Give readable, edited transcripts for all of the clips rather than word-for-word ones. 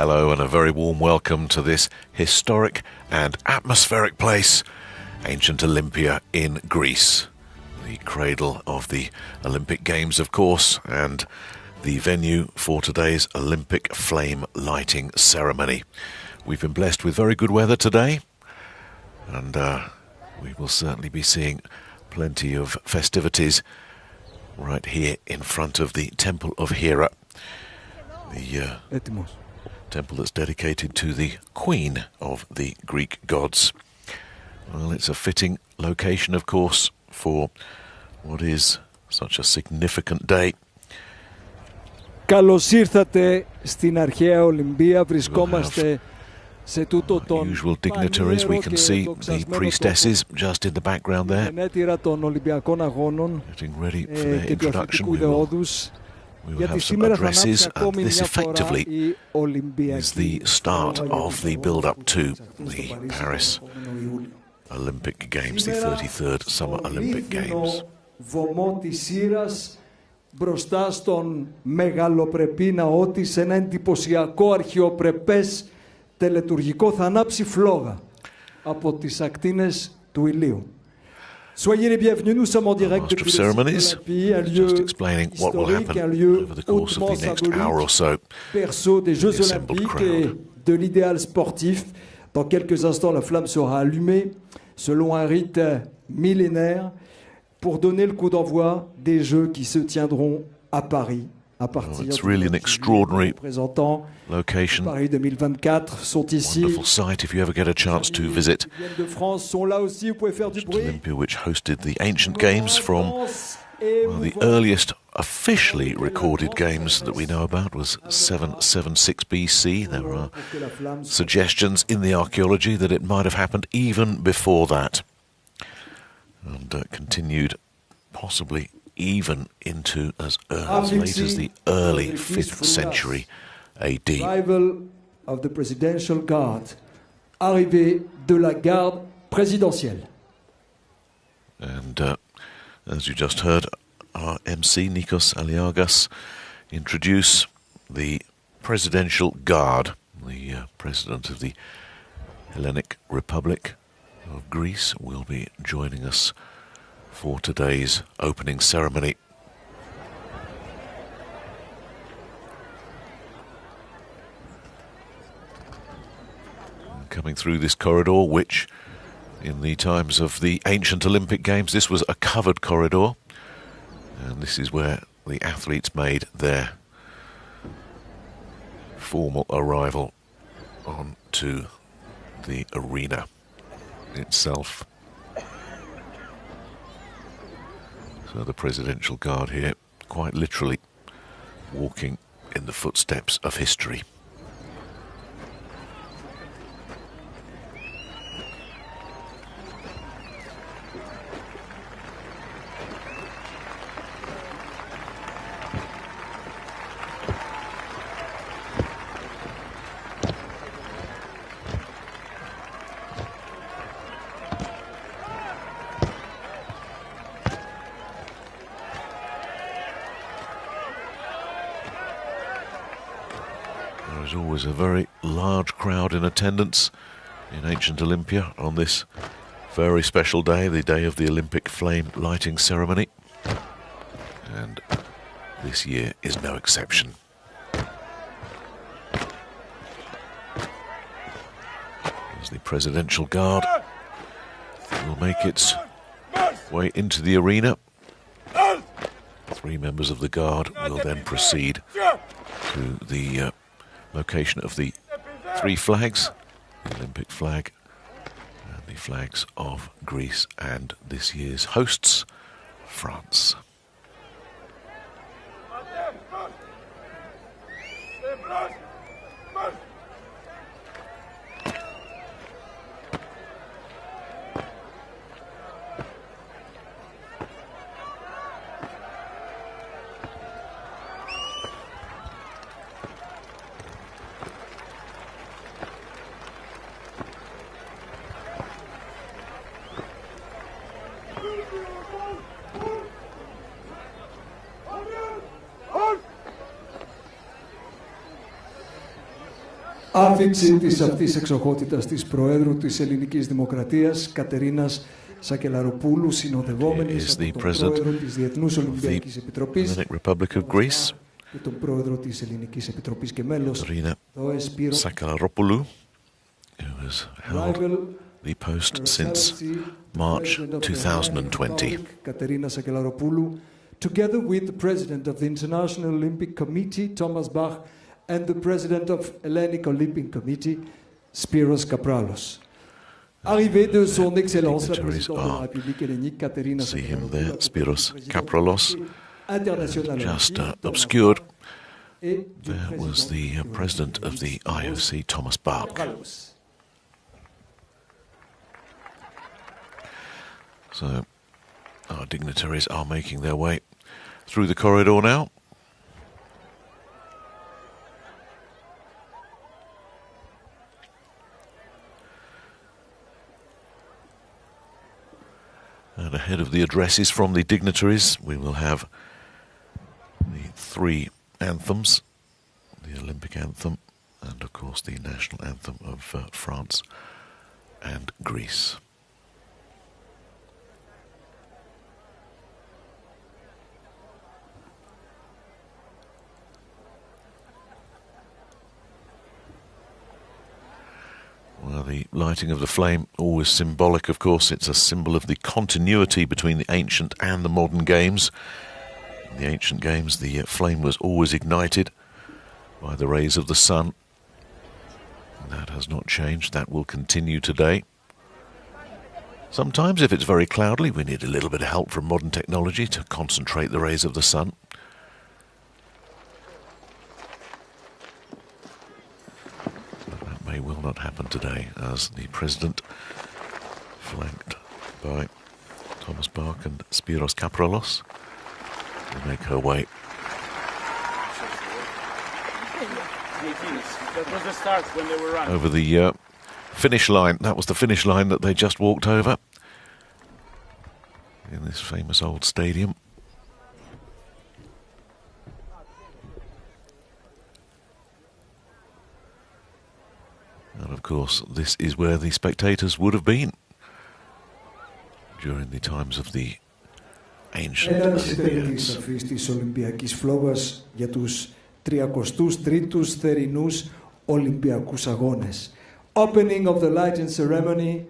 Hello and a very warm welcome to this historic and atmospheric place, ancient Olympia in Greece. The cradle of the Olympic Games, of course, and the venue for today's Olympic flame lighting ceremony. We've been blessed with very good weather today, and we will certainly be seeing plenty of festivities right here in front of the Temple of Hera, the temple that's dedicated to the Queen of the Greek gods. Well, it's a fitting location, of course, for what is such a significant day. Καλώς ήρθατε στην αρχαία Ολυμπία. Βρισκόμαστε σε τούτο τον usual dignitaries. We can see the priestesses just in the background there, των Ολυμπιακών Αγώνων και του αθλητικού ιδεώδους. We will have some addresses, and this effectively is the start of the build-up to the Paris Olympic Games, the 33rd Summer Olympic Games. Βωμό της Σύρας μπροστά στον μεγαλοπρεπή ναό της, ένα εντυπωσιακό αρχαιοπρεπές τελετουργικό, θα ανάψει φλόγα από τις ακτίνες του ηλίου. Soyez les bienvenus, nous sommes en direct depuis le un lieu historique, un lieu hautement symbolique, berceau des Jeux Olympiques et de l'idéal sportif. Dans quelques instants, la flamme sera allumée selon un rite millénaire pour donner le coup d'envoi des Jeux qui se tiendront à Paris. It's really an extraordinary location. Paris 2024 sont ici. Wonderful site if you ever get a chance to visit. Olympia, which hosted the ancient games from the earliest officially recorded games that we know about was 776 BC. There are suggestions in the archaeology that it might have happened even before that, and continued possibly even into as late as the early 5th century AD. Arrival of the presidential guard, arrivée de la garde présidentielle. And as you just heard, our MC Nikos Aliagas introduce the presidential guard, the president of the Hellenic Republic of Greece, will be joining us for today's opening ceremony. And coming through this corridor, which in the times of the ancient Olympic Games, this was a covered corridor, and this is where the athletes made their formal arrival onto the arena itself. So the presidential guard here, quite literally walking in the footsteps of history. There's always a very large crowd in attendance in ancient Olympia on this very special day, the day of the Olympic flame lighting ceremony. And this year is no exception. As the presidential guard will make its way into the arena, 3 members of the guard will then proceed to the location of the 3 flags, the Olympic flag and the flags of Greece and this year's hosts, France. Άφηξη της αυτής εξοχότητας της Προέδρου της Ελληνικής Δημοκρατίας, Κατερίνας Σακελαροπούλου, συνοδευόμενης από τον Πρόεδρο της Διεθνούς Ολυμπιακής Επιτροπής και τον Πρόεδρο της Ελληνικής Επιτροπής και μέλος Sakalaropoulou, who has held the post since March 2020. Katerina Sakalaropoulou, together with the President of the International Olympic Committee, Thomas Bach, and the President of Hellenic Olympic Committee, Spyros Kapralos. Arrivée de son Excellence la Présidente de la République hellénique, Katerina Sakalaropoulou, Spyros Kapralos, just obscured. There was the President of the IOC, Thomas Bach. So our dignitaries are making their way through the corridor now. And ahead of the addresses from the dignitaries, we will have the three anthems, the Olympic anthem and of course the national anthem of France and Greece. Well, the lighting of the flame, always symbolic, of course. It's a symbol of the continuity between the ancient and the modern games. In the ancient games, the flame was always ignited by the rays of the sun. That has not changed. That will continue today. Sometimes, if it's very cloudy, we need a little bit of help from modern technology to concentrate the rays of the sun. Will not happen today, as the President, flanked by Thomas Bach and Spyros Kapralos, will make her way. That was the start when they were running. Over the finish line. That was the finish line that they just walked over in this famous old stadium. And of course, this is where the spectators would have been during the times of the ancient Olympiads. Αυτής της Ολυμπιακής φλόγας για τους 33ους θερινούς Ολυμπιακούς Αγώνες. Opening of the lighting ceremony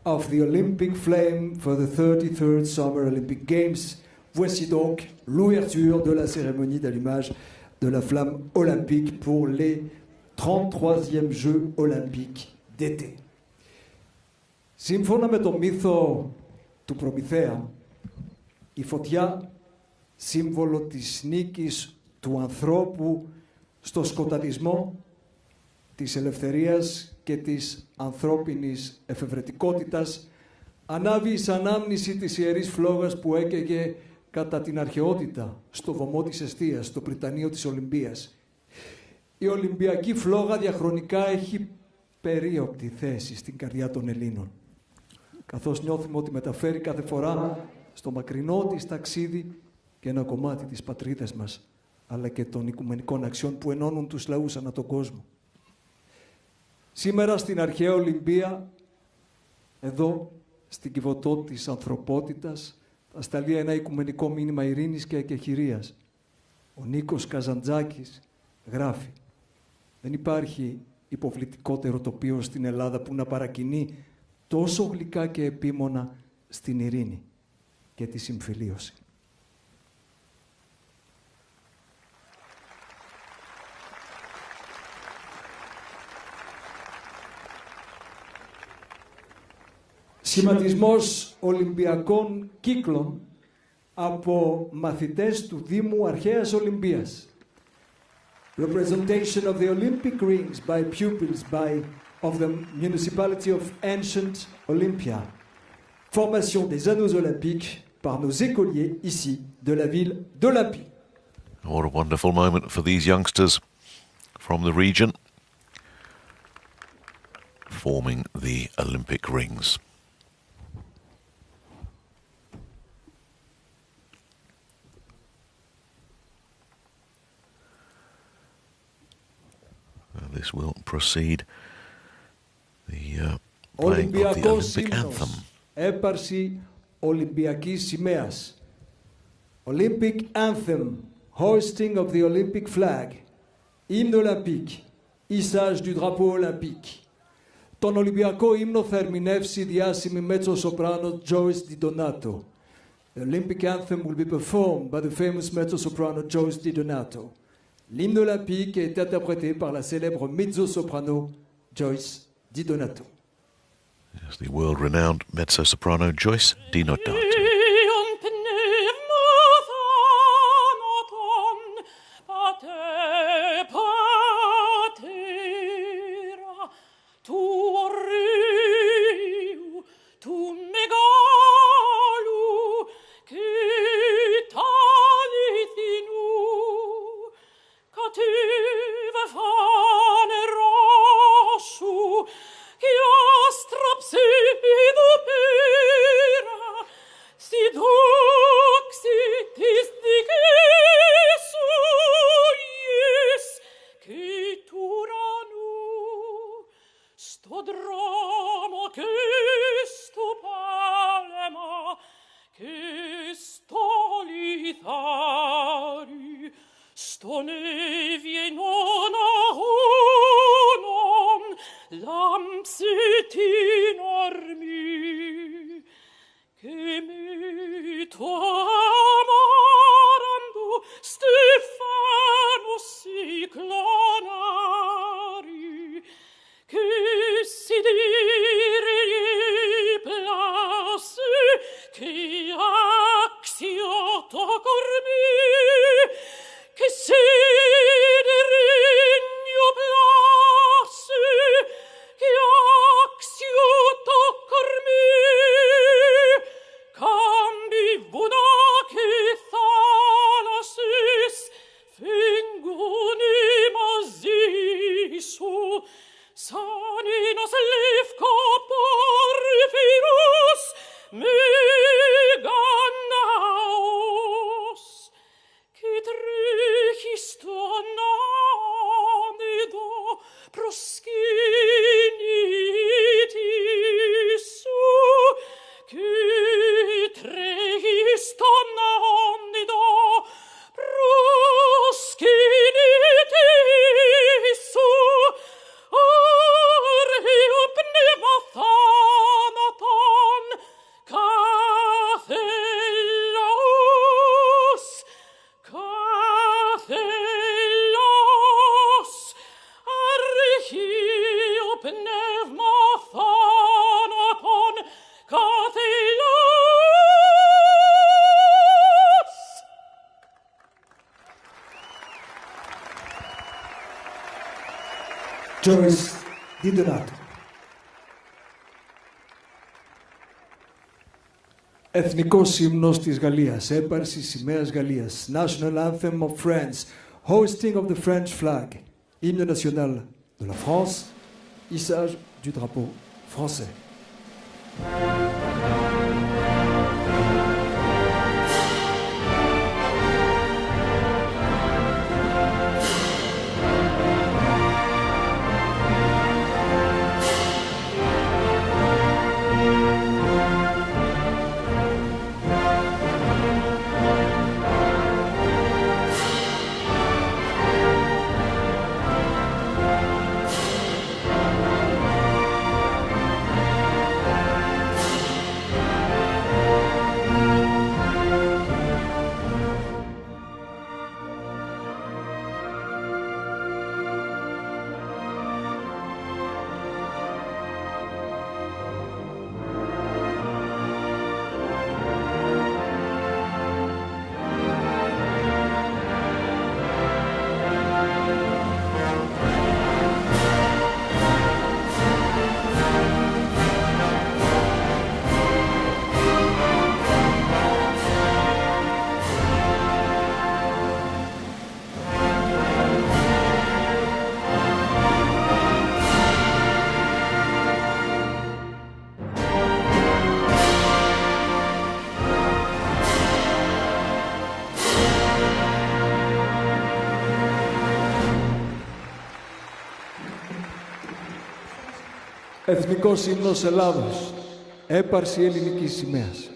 of the Olympic flame for the 33rd Summer Olympic Games. Voici donc l'ouverture de la cérémonie d'allumage de la flamme olympique pour les 33e Jeux Olympiques d'été. Σύμφωνα με το μύθο του Προμηθέα, η φωτιά, σύμβολο της νίκης του ανθρώπου στο σκοταδισμό, της ελευθερίας και της ανθρώπινης εφευρετικότητας, ανάβει εις ανάμνηση της ιερής φλόγας που έκαιγε κατά την αρχαιότητα στο βωμό της εστίας, στο Πριτανείο της Ολυμπίας. Η Ολυμπιακή φλόγα διαχρονικά έχει περίοπτη θέση στην καρδιά των Ελλήνων, καθώς νιώθουμε ότι μεταφέρει κάθε φορά στο μακρινό της ταξίδι και ένα κομμάτι της πατρίδας μας, αλλά και των οικουμενικών αξιών που ενώνουν τους λαούς ανά τον κόσμο. Σήμερα στην αρχαία Ολυμπία, εδώ στην κυβωτό της ανθρωπότητας, θα σταλεί ένα οικουμενικό μήνυμα ειρήνης και εκεχηρίας. Ο Νίκος Καζαντζάκης γράφει: δεν υπάρχει υποβλητικότερο τοπίο στην Ελλάδα που να παρακινεί τόσο γλυκά και επίμονα στην ειρήνη και τη συμφιλίωση. Σχηματισμός Ολυμπιακών κύκλων από μαθητές του Δήμου Αρχαίας Ολυμπίας. Representation of the Olympic rings by pupils of the municipality of ancient Olympia. Formation des anneaux olympiques par nos écoliers ici de la ville d'Olympie. What a wonderful moment for these youngsters from the region, forming the Olympic rings. this will precede the playing of the Ολυμπιακός Olympic ύμνος. anthem. Έπαρση Ολυμπιακής σημαίας. Olympic anthem. Hoisting of the Olympic flag. Hymne olympique. Hissage du drapeau olympique. Τον Ολυμπιακό ύμνο θα ερμηνεύσει η διάσημη mezzo-soprano Joyce Di Donato. The Olympic anthem will be performed by the famous mezzo-soprano Joyce Di Donato. L'hymne olympique est interprété par la célèbre mezzo-soprano Joyce Di Donato. Yes, the world-renowned mezzo-soprano Joyce Di Donato. Joyce Di Donato. Εθνικός ύμνος της Γαλλίας, έπαρση σημαίας Γαλλίας, National Anthem of France, Hoisting of the French flag, Hymne national de la France, hissage du drapeau français. Εθνικός ύμνος Ελλάδος. Έπαρση ελληνικής σημαίας.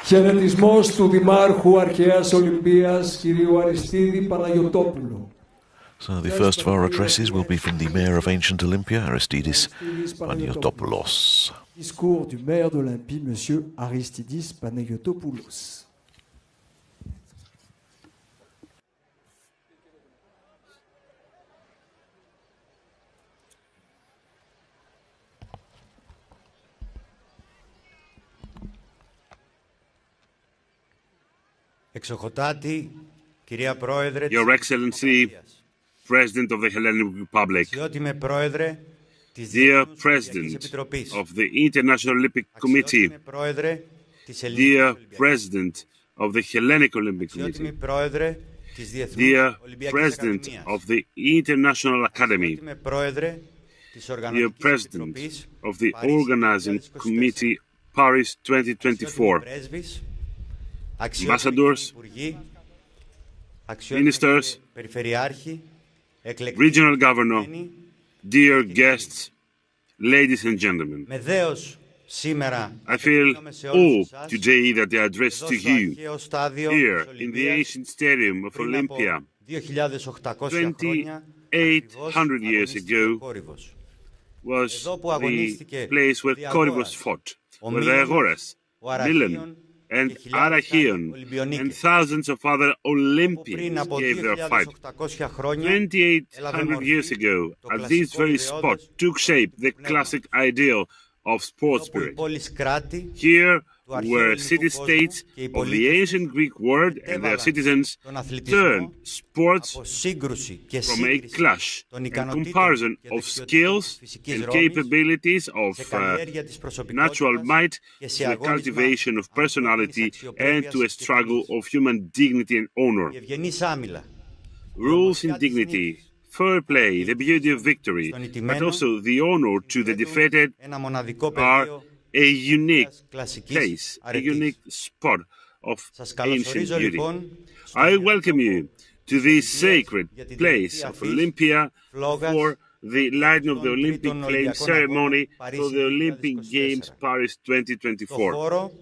Χαιρετισμός του Δημάρχου Αρχαίας Ολυμπίας, κυρίου Αριστίδη Παναγιωτόπουλου. So the first of our addresses will be from the Mayor of Ancient Olympia, Aristidis Panagiotopoulos. Discours du maire d'Olympie, monsieur Aristidis Panagiotopoulos. Εξοχοτάτη, κυρία Πρόεδρε, Your Excellency, President of the Hellenic Republic, αξιότιμε Πρόεδρε της Dear Διεθνούς President Ολυμπιακής Επιτροπής, of the International Olympic Committee, αξιότιμε Πρόεδρε της Ελληνικής Dear Ολυμπιακής, President of the Hellenic Olympic αξιότιμη Committee, Πρόεδρε της Διεθνούς Dear Ολυμπιακής President Ακαδημίας, of the International Academy, αξιότιμε Πρόεδρε της Dear Οργανωτικής President Επιτροπής, of the Παρίσι Organizing 2024, Committee, Paris αξιότιμοι 2024, πρέσβεις, Ambassadors, αξιότιμοι υπουργοί, αξιότιμοι Ministers, περιφερειάρχοι, εκλεκτοί Regional Governor, εκλεγμένοι, dear guests, ladies and gentlemen, με δέος σήμερα I feel απευθύνομαι σε όλους awe εσάς, today that I address εδώ to στο you αρχαίο στάδιο here της in the Ολυμπίας, ancient stadium of πριν από Olympia 2.800 χρόνια, ακριβώς 2,800 years αγωνίστηκε ο ago Κόρυβος. was Εδώ που the αγωνίστηκε place where ο Διαγόρας, Corybus fought, ο where Μήλωνας, Diagoras, ο Milan, Αραχίων and και χιλιάδες άλλοι Arachion, and Ολυμπιονίκες, thousands of other που πριν Olympians από gave their fight. 2.800 χρόνια έλαβε 2,800 μορφή years ago, το at this κλασικό very ιδεώδες spot, took shape the πνεύμα. classic ideal of sport Όπου οι spirit. πόλεις κράτη Here του αρχαίου were ελληνικού city-states κόσμου και οι of the πολίτες ancient Greek world and their citizens τον αθλητισμό turned sports από σύγκρουση και from a σύγκριση clash των and ικανοτήτων comparison και of δεξιοτήτων της skills φυσικής and ρόμης capabilities σε of καλλιέργεια της natural προσωπικότητας might και to σε the αγώνισμα cultivation of personality ανθρώπινης and αξιοπρέπειας to a και struggle τιμής. of human dignity and honor. Η ευγενής άμυλα, Rules and dignity, fair play, the beauty of victory, στον but ηττημένο also the honor to the defeated ένα μοναδικό are πεδίο a unique κλασικής place, a αρετής. unique spot of Σας ancient καλωσορίζω beauty. λοιπόν I welcome you to this sacred για την place τελετή of αφής Olympia φλόγας for the lighting of the των Olympic τρίτων flame Ολυμπιακών ceremony Αγώνων for Παρίσι the Olympic 2024. Games Paris Το 2024. χώρο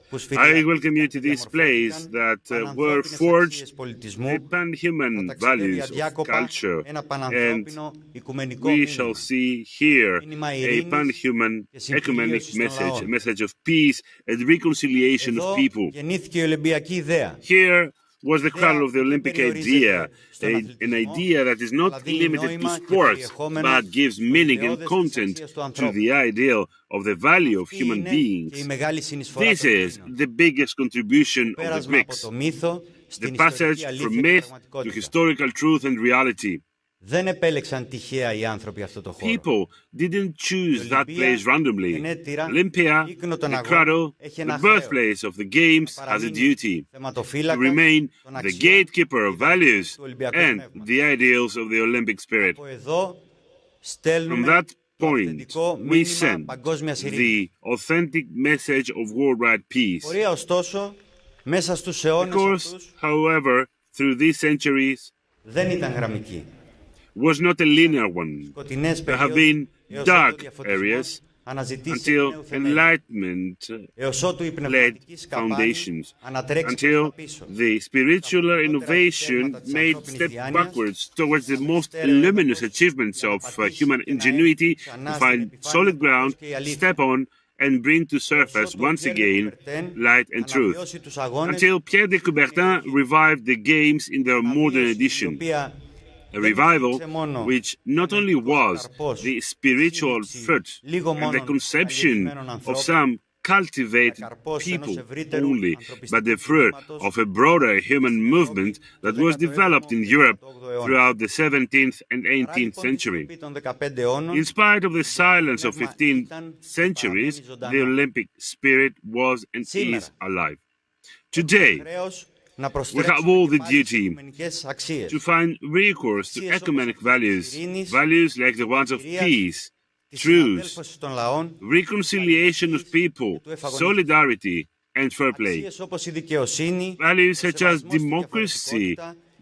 που I welcome you to this place σφυριζόταν that were πανανθρώπινες forged αξίες πολιτισμού, the pan-human θα ταξιδεύει values of αδιάκοπα culture, ένα and πανανθρώπινο οικουμενικό we μήνυμα. shall see here Μήνυμα a ειρήνης pan-human και ecumenic συμφιλίωσης των message, a λαών. message of peace and reconciliation Εδώ of people. γεννήθηκε η Ολυμπιακή ιδέα. Here was the cradle of the δεν Olympic περιορίζεται idea, στον an αθλητισμό, idea that is not αλλά δίνει limited to νόημα και sports, περιεχόμενο but gives στο meaning and ιδεώδες της content αξίας του to ανθρώπου. the ideal of the value of Αυτή human είναι και η beings. μεγάλη συνεισφορά This των is Ελλήνων. the biggest contribution Το of the πέρασμα από Greeks, το μύθο the στην passage ιστορική from αλήθεια και myth to πραγματικότητα. historical truth and reality. Δεν επέλεξαν τυχαία οι άνθρωποι αυτό το χώρο. People didn't choose that Olympia, place randomly. γενέτειρα, Olympia, οίκνο των the αγώνων, cradle, έχει the ένα χρέος. birthplace of the games, has a Παραμείνει duty to θεματοφύλακας remain των the αξιών gatekeeper of και values του Ολυμπιακού and πνεύματος. the ideals of the Olympic spirit. Από εδώ From στέλνουμε that το point, αυθεντικό we μήνυμα send παγκόσμιας ειρήνης. the authentic message of worldwide peace. Πορεία ωστόσο, μέσα στους Of αιώνες course, αυτούς, however, through these centuries, δεν ήταν γραμμική. was not a linear one. Σκοτεινές There have περίοδοι been έως και το dark διαφωτισμό areas until enlightenment laid foundations, until the spiritual innovation made step backwards towards the most luminous achievements of human ingenuity to find solid ground, step on, and bring to surface once again light and truth, until Pierre de Coubertin revived the games in their modern edition. A revival which not only was the spiritual fruit and the conception of some cultivated people only, but the fruit of a broader human movement that was developed in Europe throughout the 17th and 18th century. In spite of the silence of 15 centuries, the Olympic spirit was and is alive. Today, we have all the duty to find recourse to ecumenic values, values like the ones of peace, truth, reconciliation of people, solidarity, and fair play. Values such as democracy,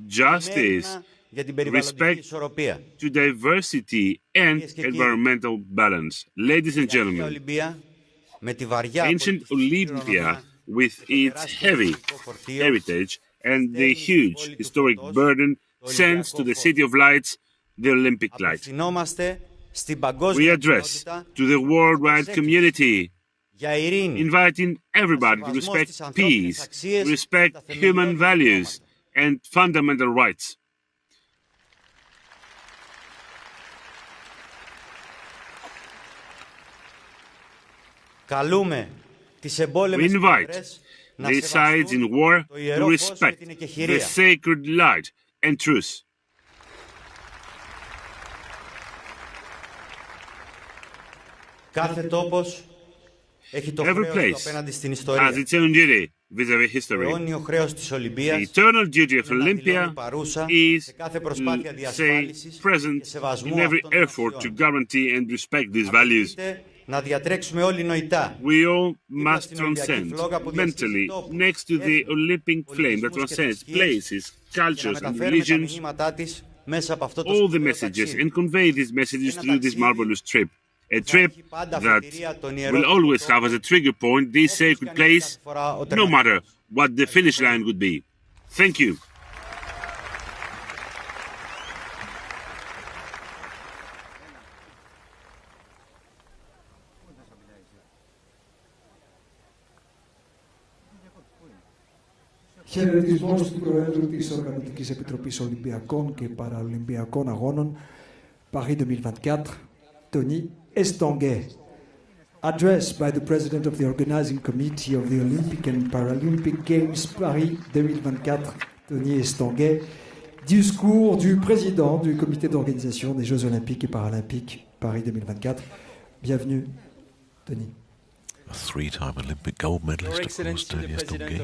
justice, respect to diversity, and environmental balance. Ladies and gentlemen, ancient Olympia, with its heavy heritage and the huge historic burden, sends to the City of Lights the Olympic light. We address to the worldwide community, inviting everybody to respect peace, respect human values and fundamental rights. We invite the sides in war to respect the sacred light and truth. Every place has its own duty vis-à-vis history. The eternal duty of Olympia is, say, present in every effort to guarantee and respect these values. We all must transcend mentally next to the Olympic flame that transcends places, cultures, and religions, all the messages, and convey these messages through this marvelous trip. A trip that will always have as a trigger point this sacred place, no matter what the finish line would be. Thank you. Χαιρετισμός του Προέδρου της Οργανωτικής Επιτροπής Ολυμπιακών και Παραολυμπιακών Αγώνων Paris 2024, Tony Estanguet. Address by the President of the Organizing Committee of the Olympic and Paralympic Games Paris 2024, Tony Estanguet. Discours du Président du Comité d'organisation des Jeux Olympiques et Paralympiques Paris 2024. Bienvenue, Tony. A three-time Olympic gold medalist, of course, Tony Estanguet.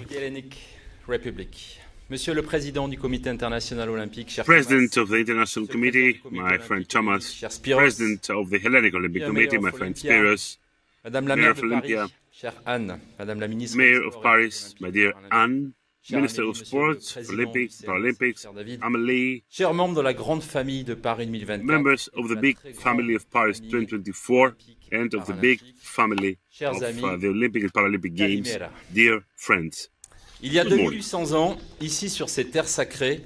République. Monsieur le Président du Comité international olympique, cher President of the International Committee, my friend Thomas, President of the Hellenic Olympic Committee, my friend Spiros, Madame la Mayor maire of de Olympia, Paris, chère Anne, Madame la ministre Mayor of Paris, my dear Anne, Minister of Sports, Olympics, Paralympics, Amélie, chers membres de la grande famille de Paris 2024, members of the big family of Paris 2024 and of the big family of the Olympic and Paralympic Games, dear friends. Il y a 2800 ans, ici sur ces terres sacrées,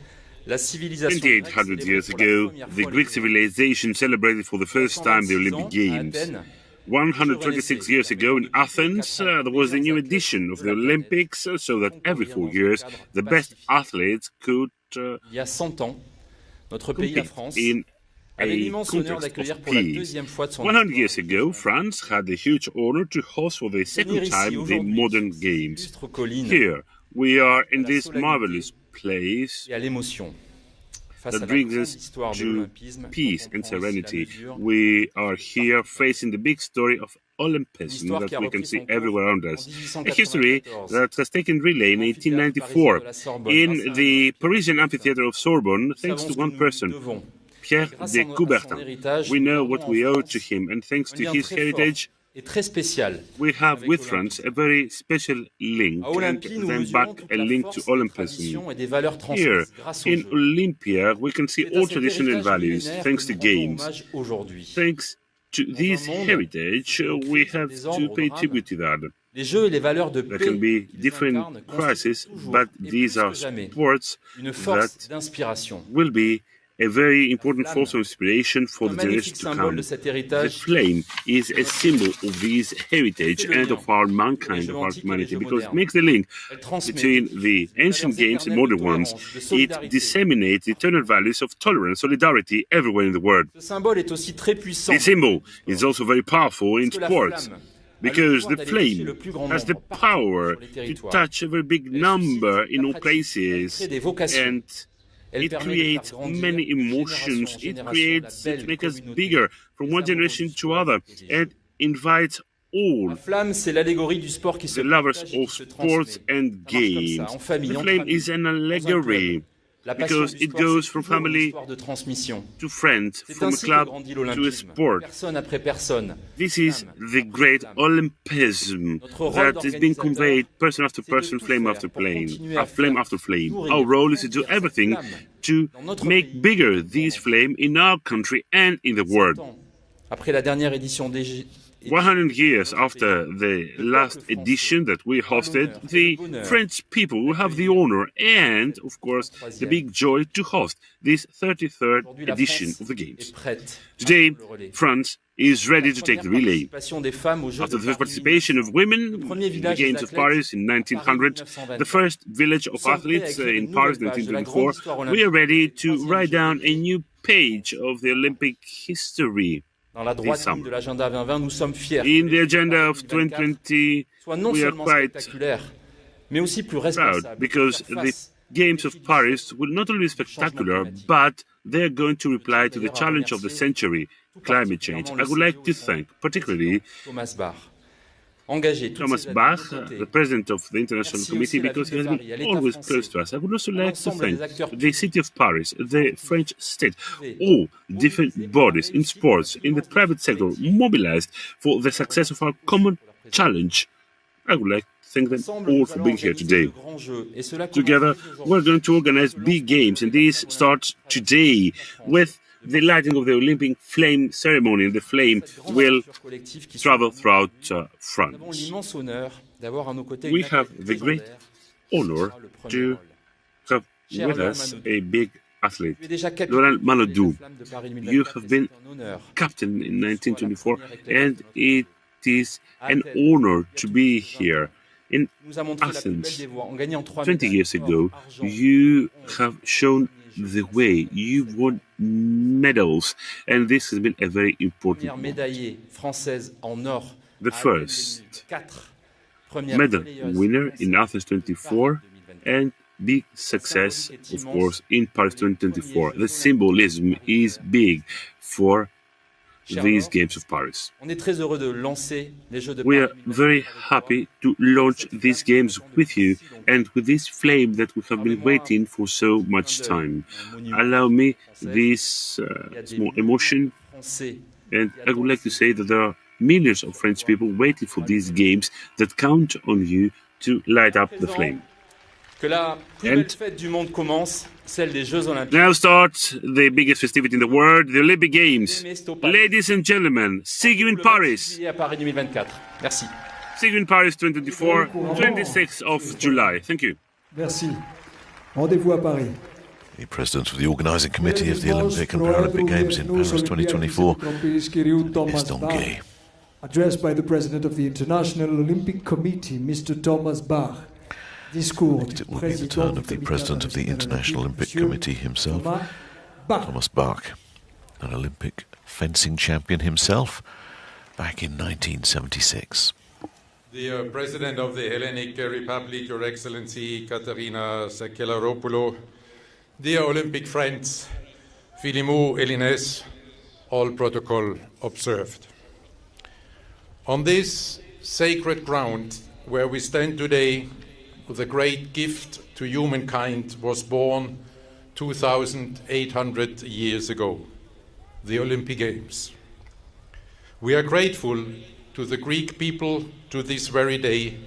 la civilisation 2800 years ago, the Greek civilization celebrated for the first time the Olympic Games. 126 years ago in Athens, there was a new edition of the Olympics, so that every 4 years the best athletes could il y a 100 ans, notre pays, la compete France, in avait a l'immense honneur context d'accueillir of pour la peace. deuxième fois de son 100 histoire years ago, France had the huge honor to host for the second time the modern games. illustre colline Here, we are in this marvelous place et à l'émotion. Face à that la brings grande us histoire de to l'olympisme, peace on and comprend aussi la serenity. mesure We are here facing the big story of Olympism L'histoire qui that a we can repris see son cours everywhere around en us. A 1894. history that has taken relay in 1894 in the Parisian amphitheater of Sorbonne, thanks to one person, Pierre de Coubertin. We know what we owe to him, and thanks to his heritage, et très spécial. we have with France a very special link, À and Olympie, nous then mesurons back toute a la link force to des Olympism. traditions et des valeurs Here, transmises grâce aux in Jeux. Olympia, we can see C'est à all cet traditional héritage values millénaire thanks que to nous rendons games, hommage aujourd'hui. thanks to this heritage, we have to pay tribute to that. There can be different crises, but these are sports that will be a very important force of inspiration for the generations to come. The flame is a symbol of this heritage and of our mankind, of our humanity, because it makes the link between the ancient games and modern ones. It disseminates the eternal values of tolerance, solidarity everywhere in the world. The symbol is also very powerful in sports, because the flame has the power to touch a very big number in all places, and it creates many emotions. It creates to make us bigger from one generation to other, and invites all the lovers of sports and games. The flame is an allegory, because it goes from family to friends, from a club to a sport. This is the great Olympism that is being conveyed person after person, flame after flame after flame. Our role is to do everything to make bigger this flame in our country and in the world. 100 years after the last edition that we hosted, the French people will have the honor and, of course, the big joy to host this 33rd edition of the Games. Today, France is ready to take the relay. After the first participation of women in the Games of Paris in 1900, the first village of athletes in Paris in 1924, we are ready to write down a new page of the Olympic history. In the agenda of 2020, we are quite proud, because the Games of Paris will not only be spectacular, but they're going to reply to the challenge of the century, climate change. I would like to thank particularly Thomas Bach, the president of the International Committee, because he has been always close to us. I would also like to thank the city of Paris, the French state, all different bodies in sports, in the private sector, mobilized for the success of our common challenge. I would like to thank them all for being here today. Together, we're going to organize big games, and this starts today with the lighting of the Olympic flame ceremony, and the flame will travel throughout France. We have the great honor to have with us a big athlete, Laurent Malodou. You have been captain in 1924, and it is an honor to be here. In Athens, 20 years ago, you have shown the way. You won medals, and this has been a very important moment. The first medal winner in Athens 24, and big success, of course, in Paris 2024. The symbolism is big for these Games of Paris. We are very happy to launch these games with you and with this flame that we have been waiting for so much time. Allow me this small emotion, and I would like to say that there are millions of French people waiting for these games that count on you to light up the flame. And now starts the biggest festivity in the world, the Olympic Games. Ladies and gentlemen, see you in Paris. See you in Paris 2024, 26th of July. Thank you. Merci. Rendez-vous à Paris. The President of the Organising Committee of the Olympic and Paralympic Games in Paris 2024 is Donkey. Addressed by the President of the International Olympic Committee, Mr. Thomas Bach. Next it will be the turn of the President of the International Olympic Committee himself, Thomas Bach, an Olympic fencing champion himself back in 1976. Dear President of the Hellenic Republic, Your Excellency Katerina Sakellaropoulou, dear Olympic friends, Filimou Elines, all protocol observed. On this sacred ground where we stand today, the great gift to humankind was born 2,800 years ago, the Olympic Games. We are grateful to the Greek people to this very day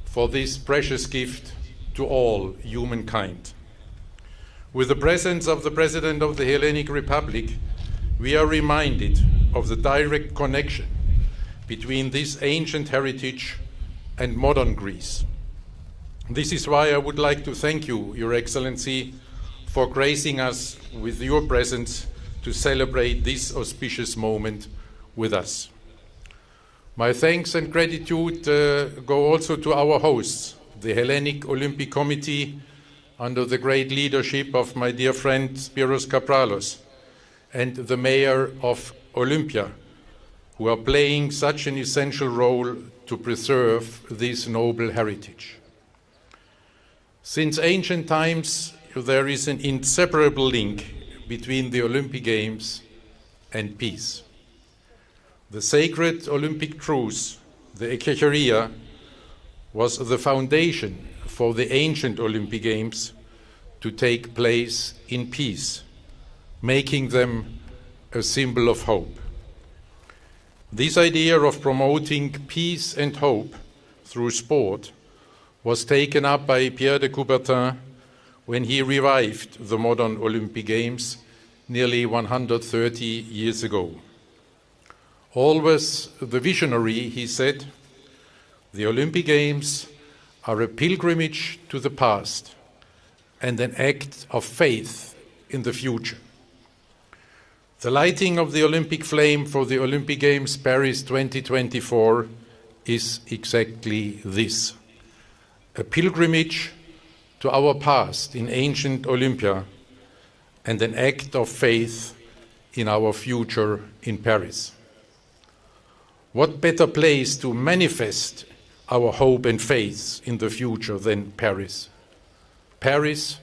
for this precious gift to all humankind. With the presence of the President of the Hellenic Republic, we are reminded of the direct connection between this ancient heritage and modern Greece. This is why I would like to thank you, Your Excellency, for gracing us with your presence to celebrate this auspicious moment with us. My thanks and gratitude go also to our hosts, the Hellenic Olympic Committee, under the great leadership of my dear friend Spiros Kapralos, and the Mayor of Olympia, who are playing such an essential role to preserve this noble heritage. Since ancient times, there is an inseparable link between the Olympic Games and peace. The sacred Olympic truce, the Ekechariah, was the foundation for the ancient Olympic Games to take place in peace, making them a symbol of hope. This idea of promoting peace and hope through sport was taken up by Pierre de Coubertin when he revived the modern Olympic Games nearly 130 years ago. Always the visionary, he said, the Olympic Games are a pilgrimage to the past and an act of faith in the future. The lighting of the Olympic flame for the Olympic Games Paris 2024 is exactly this, a pilgrimage to our past in ancient Olympia and an act of faith in our future in Paris. What better place to manifest our hope and faith in the future than Paris? Paris,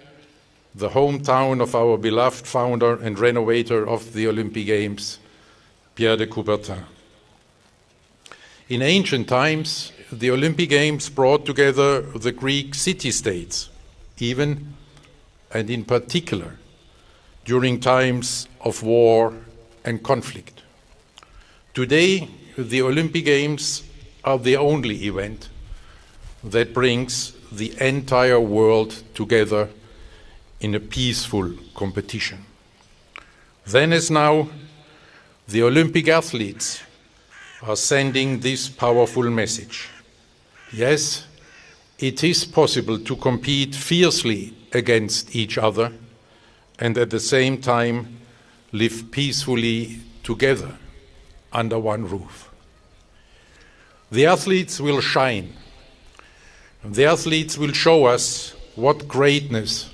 the hometown of our beloved founder and renovator of the Olympic Games, Pierre de Coubertin. In ancient times, the Olympic Games brought together the Greek city-states, even and in particular during times of war and conflict. Today, the Olympic Games are the only event that brings the entire world together in a peaceful competition. Then as now, the Olympic athletes are sending this powerful message. Yes, it is possible to compete fiercely against each other and at the same time live peacefully together under one roof. The athletes will shine. The athletes will show us what greatness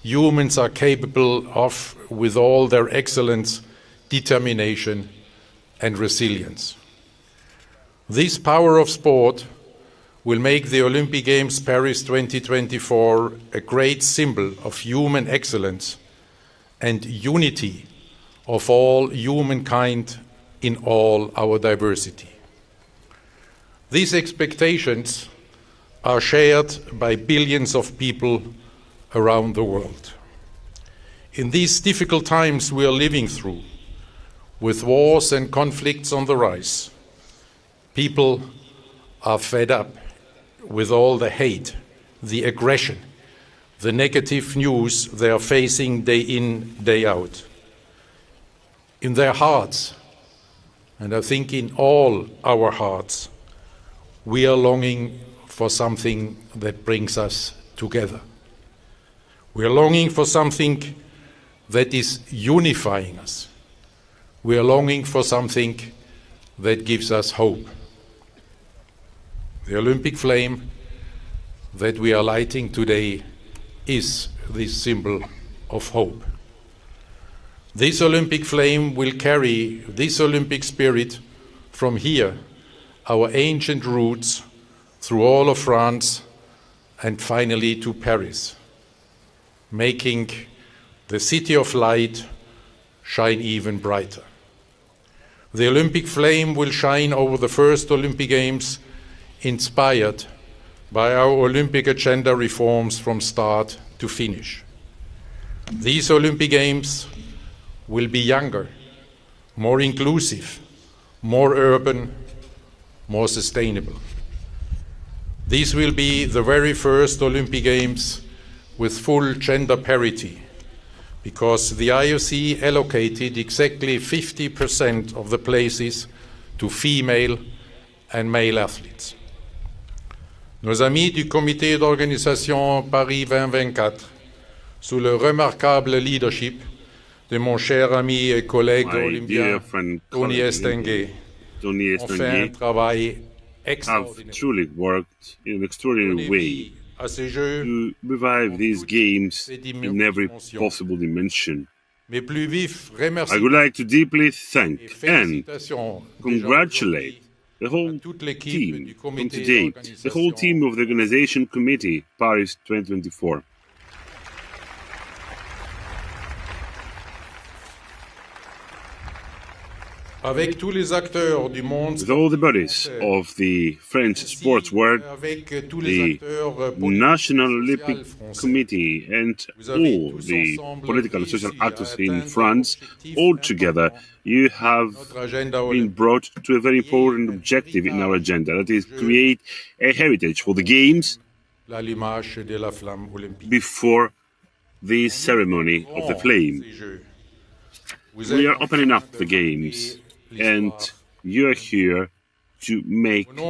humans are capable of with all their excellence, determination, and resilience. This power of sport will make the Olympic Games Paris 2024 a great symbol of human excellence and unity of all humankind in all our diversity. These expectations are shared by billions of people around the world. In these difficult times we are living through, with wars and conflicts on the rise, people are fed up with all the hate, the aggression, the negative news they are facing day in, day out. In their hearts, and I think in all our hearts, we are longing for something that brings us together. We are longing for something that is unifying us. We are longing for something that gives us hope. The Olympic flame that we are lighting today is this symbol of hope. This Olympic flame will carry this Olympic spirit from here, our ancient roots, through all of France and finally to Paris, making the city of light shine even brighter. The Olympic flame will shine over the first Olympic Games, inspired by our Olympic agenda reforms from start to finish. These Olympic Games will be younger, more inclusive, more urban, more sustainable. These will be the very first Olympic Games with full gender parity, because the IOC allocated exactly 50% of the places to female and male athletes. Nos amis du comité d'organisation Paris 2024, sous le remarquable leadership de mon cher ami et collègue olympien Tony Estanguet, ont fait un travail have truly worked in an extraordinary way to revive these games in every possible dimension. I would like to deeply thank and congratulate the whole team from today, the whole team of the Organization Committee Paris 2024. Avec tous les acteurs du monde, with all the bodies of the French sports world, the National Olympic Committee and all the political and social actors in France, all together, you have been brought to a very important objective in our agenda, that is, create a heritage for the Games before the ceremony of the flame. We are opening up the Games, and you are here to make a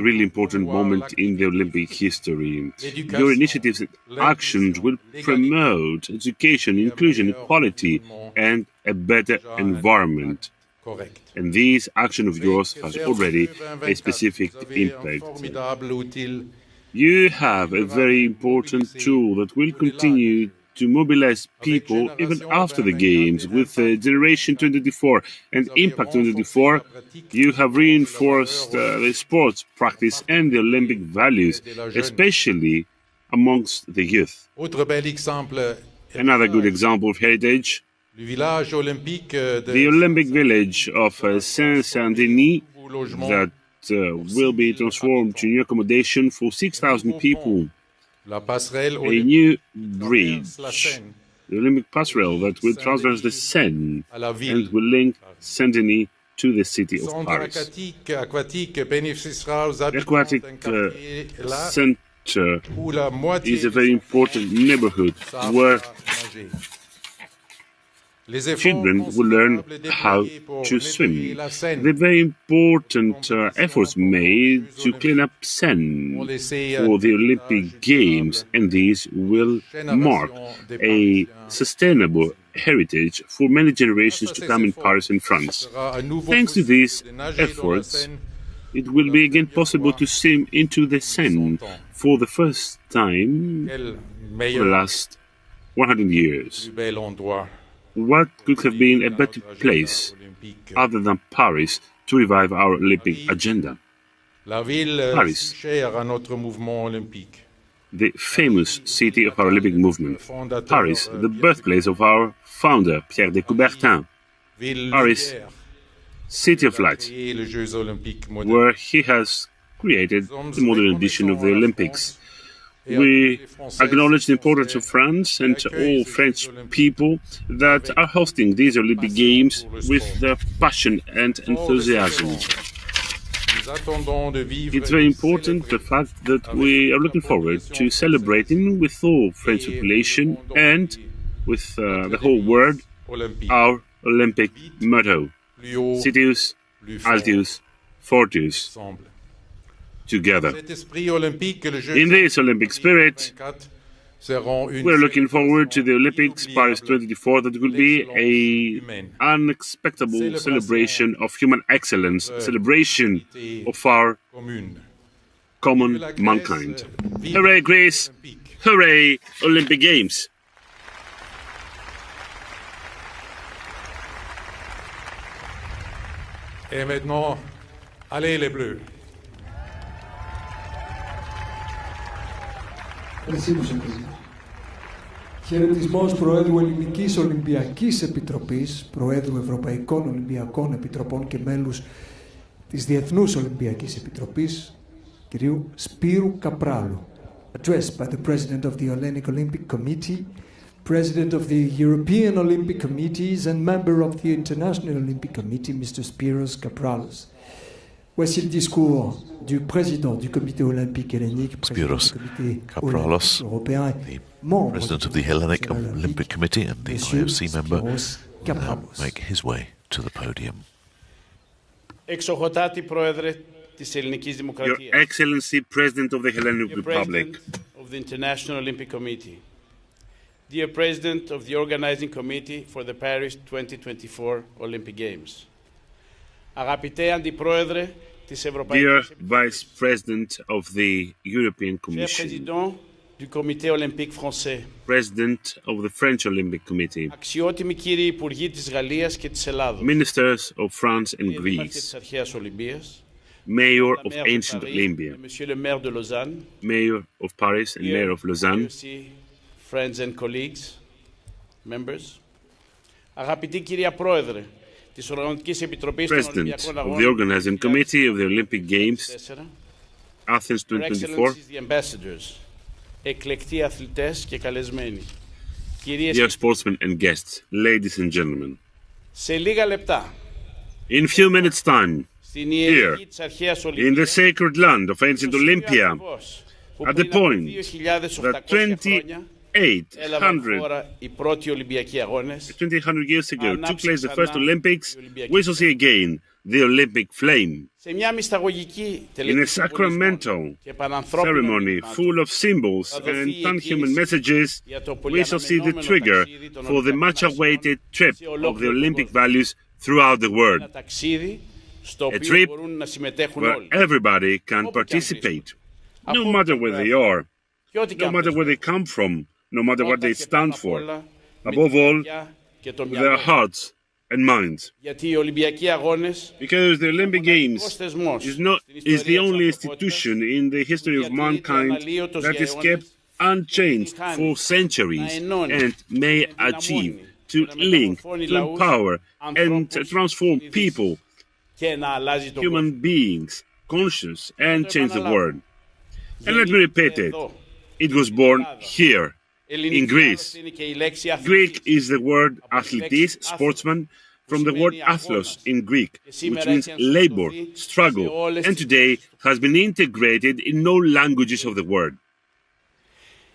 really important moment in the Olympic history. Your initiatives and actions will promote education, inclusion, equality, and a better environment. And this action of yours has already a specific impact. You have a very important tool that will continue to mobilize people even after the Games. With Generation 2024 and Impact 2024, you have reinforced the sports practice and the Olympic values, especially amongst the youth. Another good example of heritage, the Olympic village of Saint-Denis, that will be transformed to new accommodation for 6,000 people. A new bridge, the Olympic passerelle that will traverse the Seine and will link Saint-Denis to the city of Paris. The aquatic center is a very important neighborhood where children will learn how to swim. The very important efforts made to clean up Seine for the Olympic Games, and these will mark a sustainable heritage for many generations to come in Paris and France. Thanks to these efforts, it will be again possible to swim into the Seine for the first time for the last 100 years. What could have been a better place other than Paris to revive our Olympic agenda? Paris, the famous city of our Olympic movement. Paris, the birthplace of our founder, Pierre de Coubertin. Paris, city of light, where he has created the modern edition of the Olympics. We acknowledge the importance of France and all French people that are hosting these Olympic Games with their passion and enthusiasm. It's very important, the fact that we are looking forward to celebrating with all French population and with the whole world our Olympic motto, Citius, Altius, Fortius. Together. In this Olympic spirit, we're looking forward to the Olympics Paris 2024, that will be an unexpected celebration of human excellence, celebration of our common mankind. Hooray, Greece! Hooray, Olympic Games! Et maintenant, allez les Bleus! Χαιρετισμός Προέδρου Ελληνικής Ολυμπιακής Επιτροπής, Προέδρου Ευρωπαϊκών Ολυμπιακών Επιτροπών και μέλους της Διεθνούς Ολυμπιακής Επιτροπής, κυρίου Σπύρου Καπράλου. Addressed by the President of the Hellenic Olympic Committee, President of the European Olympic Committees and member of the International Olympic Committee, Mr. Spyros Kapralos. Voici le discours du président du comité olympique hellénique, président du comité olympique européen et membre President of the Hellenic Olympic Committee and the IOC member, will now make his way to the podium. Εξοχοτάτη Πρόεδρε της Ελληνικής Your Δημοκρατίας, Excellency, President of the Hellenic Republic, of the International Olympic Committee, dear President of the Organizing Committee for the Paris 2024 Olympic Games, αγαπητέ Αντιπρόεδρε της Ευρωπαϊκής dear Vice President of the European Chef Commission, Président du Comité Olympique Français, President of the French Olympic Committee, αξιότιμοι κύριοι Υπουργοί της Γαλλίας και της Ελλάδος, Ministers of France and Δήμαρχοι της Greece, Αρχαίας Ολυμπίας, Mayor la of maire de Ancient Paris, Olympia, Monsieur le maire de Lausanne, Mayor of Paris and Mayor of Lausanne, IOC, friends and colleagues, members. Αγαπητή κυρία Πρόεδρε της Οργανωτικής Επιτροπής των President Ολυμπιακών of the Αγώνων Organizing Committee of the Olympic Games, 2024, Athens Your 2024, Excellencies the Ambassadors, εκλεκτοί αθλητές και καλεσμένοι, κυρίες dear και sportsmen and guests, ladies and gentlemen, σε λίγα λεπτά, in few minutes' time, στην ιερική here, της Αρχαίας in the Ολυμπίας, sacred land of ancient στο σημείο Olympia, ακριβώς που at the πριν από point 2.800 χρόνια έλαβαν 800 χώρα οι πρώτοι Ολυμπιακοί Αγώνες, 200 years ago took Ανάψει place the first ξανά Olympics, η Ολυμπιακή we shall see again the Olympic flame σε μια μυσταγωγική in a τελετή sacramental και πανανθρώπινων ceremony μηνυμάτων. full of symbols and non-human messages. We shall see the trigger for the much-awaited trip of the Olympic values throughout the world, Ένα ταξίδι στο a οποίο trip μπορούν να συμμετέχουν where όλοι. everybody can participate, no matter where they are, Και ό,τι no matter where they come from, no matter what they stand for, above all, και το their μυαλό. hearts and minds. Γιατί οι Ολυμπιακοί Αγώνες Because the Olympic Games θεσμός is the only institution in the history of mankind that is kept unchanged for centuries and may achieve to link, to empower and to transform people, και να αλλάζει τον κόσμο. human beings, conscious and change the world. And let me repeat it. It was born here, in Greece. Είναι και η λέξη Greek αθλητής. is the word athletes, sportsman, from the word athlos in Greek, which means labor, struggle, and today has been integrated in all languages of the world.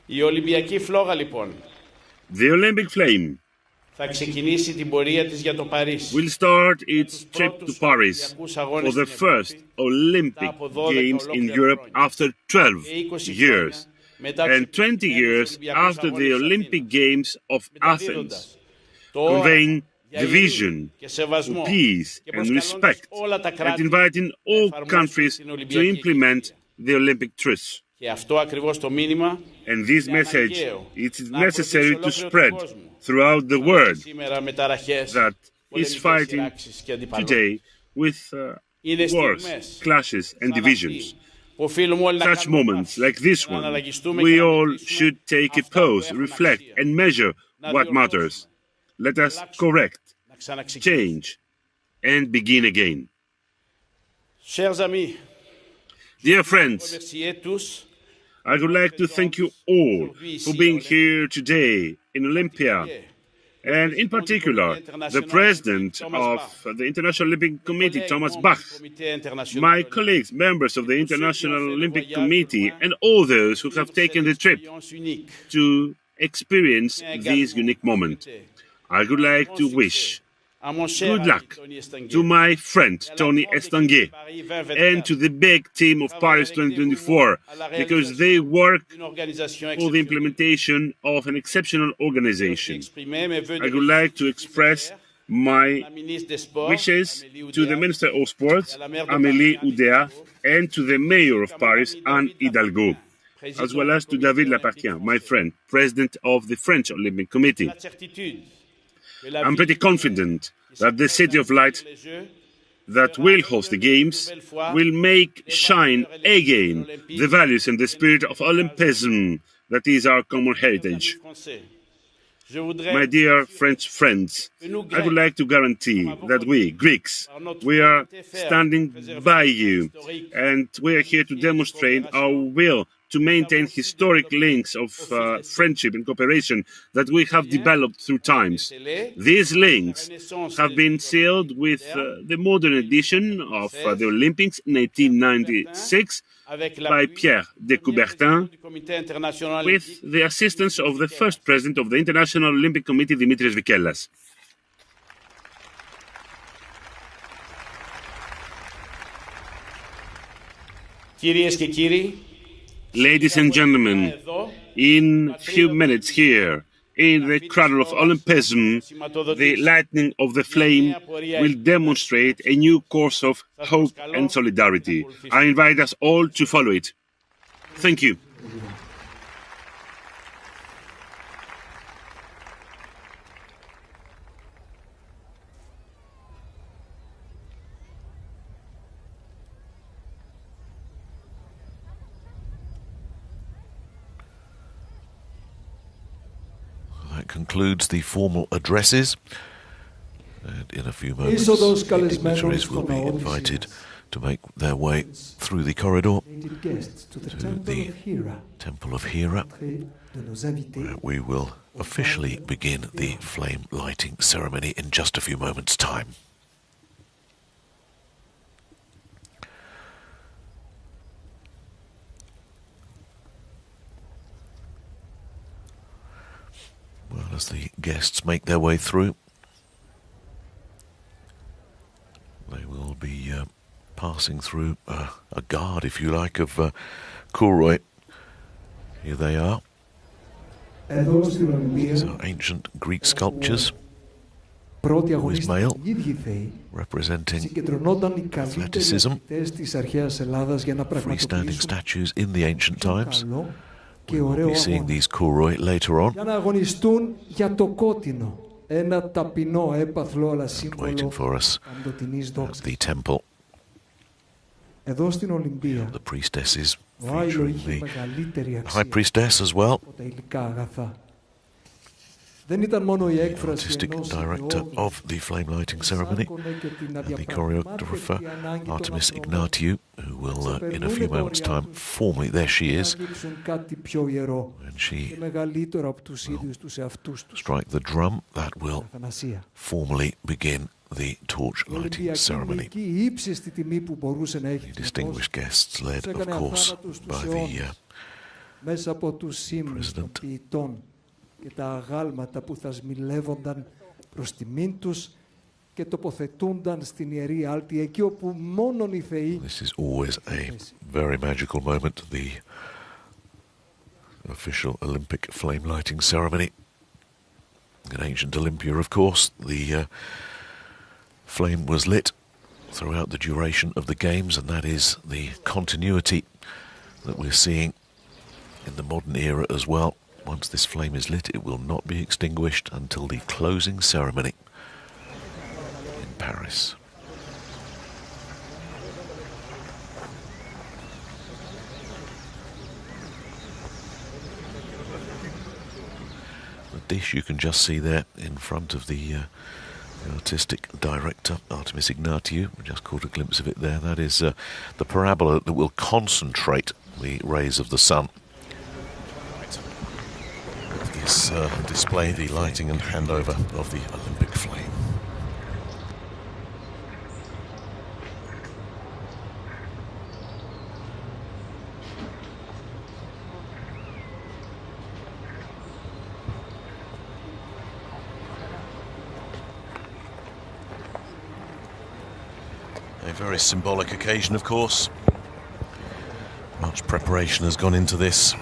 Η Ολυμπιακή φλόγα λοιπόν The Olympic flame θα ξεκινήσει την πορεία της για το Παρίσι. will start its trip to Paris for the first Olympic Games in Europe after 12 years and 20 years after the Olympic Games of Athens, conveying the vision for peace and respect and inviting all countries to implement the Olympic truce. Και αυτό ακριβώς το μήνυμα And this message it is necessary to spread throughout the world σήμερα μεταραχές, that is fighting σειράξεις και αντιπαλώσεις. today with wars, clashes and divisions. Οφείλουμε όλοι να Such κάνουμε moments like this να one, αναλλαγιστούμε we και να all μετρήσουμε should take a αυτά που pause, έχουν reflect αξία. and measure what matters. Let us correct, Να ξαναξεκινήσουμε. change and begin again. Chers amis, Dear friends, remercier tous I would like to thank you all for being here today in Olympia, and in particular, the President of the International Olympic Committee, Thomas Bach, my colleagues, members of the International Olympic Committee, and all those who have taken the trip to experience this unique moment. I would like to wish good luck to my friend Tony Estanguet and to the big team of Paris 2024 because they work for the implementation of an exceptional organization. I would like to express my wishes to the Minister of Sports, Amélie Oudéa, and to the Mayor of Paris, Anne Hidalgo, as well as to David Lapartien, my friend, President of the French Olympic Committee. I'm pretty confident that the City of Light that will host the Games will make shine again the values and the spirit of Olympism that is our common heritage. My dear French friends, I would like to guarantee that we, Greeks, we are standing by you and we are here to demonstrate our will to maintain historic links of friendship and cooperation that we have developed through times. These links have been sealed with the modern edition of the Olympics in 1896 by Pierre de Coubertin, with the assistance of the first president of the International Olympic Committee, Dimitris Vikelas. Ladies and gentlemen, in a few minutes here, in the cradle of Olympism, the lightning of the flame will demonstrate a new course of hope and solidarity. I invite us all to follow it. Thank you. That concludes the formal addresses, and in a few moments the dignitaries will be invited to make their way through the corridor to the Temple of Hera, where we will officially begin the flame lighting ceremony in just a few moments' time. Well, as the guests make their way through, they will be passing through a guard, if you like, of Kouroi. Here they are. These are ancient Greek sculptures, always male, representing athleticism, freestanding statues in the ancient times. We will be seeing these Kouroi later on, waiting for us at the temple. The priestesses, featuring the high priestess as well, the artistic director of the flame lighting ceremony, and the choreographer Artemis Ignatiou, who will in a few moments' time formally, there she is, and she will strike the drum that will formally begin the torch lighting ceremony. The distinguished guests led, of course, by the President. Και τα αγάλματα που θα σμιλεύονταν προς τιμήν τους και τοποθετούνταν στην Ιερή Άλτη, εκεί όπου μόνον οι θεοί... This is always a very magical moment, the official Olympic flame lighting ceremony. In ancient Olympia, of course, the flame was lit throughout the duration of the Games, and that is the continuity that we're seeing in the modern era as well. Once this flame is lit, it will not be extinguished until the closing ceremony in Paris. The dish you can just see there in front of the artistic director, Artemis Ignatiou. We just caught a glimpse of it there. That is the parabola that will concentrate the rays of the sun. This display, the lighting and handover of the Olympic flame. A very symbolic occasion, of course. Much preparation has gone into this.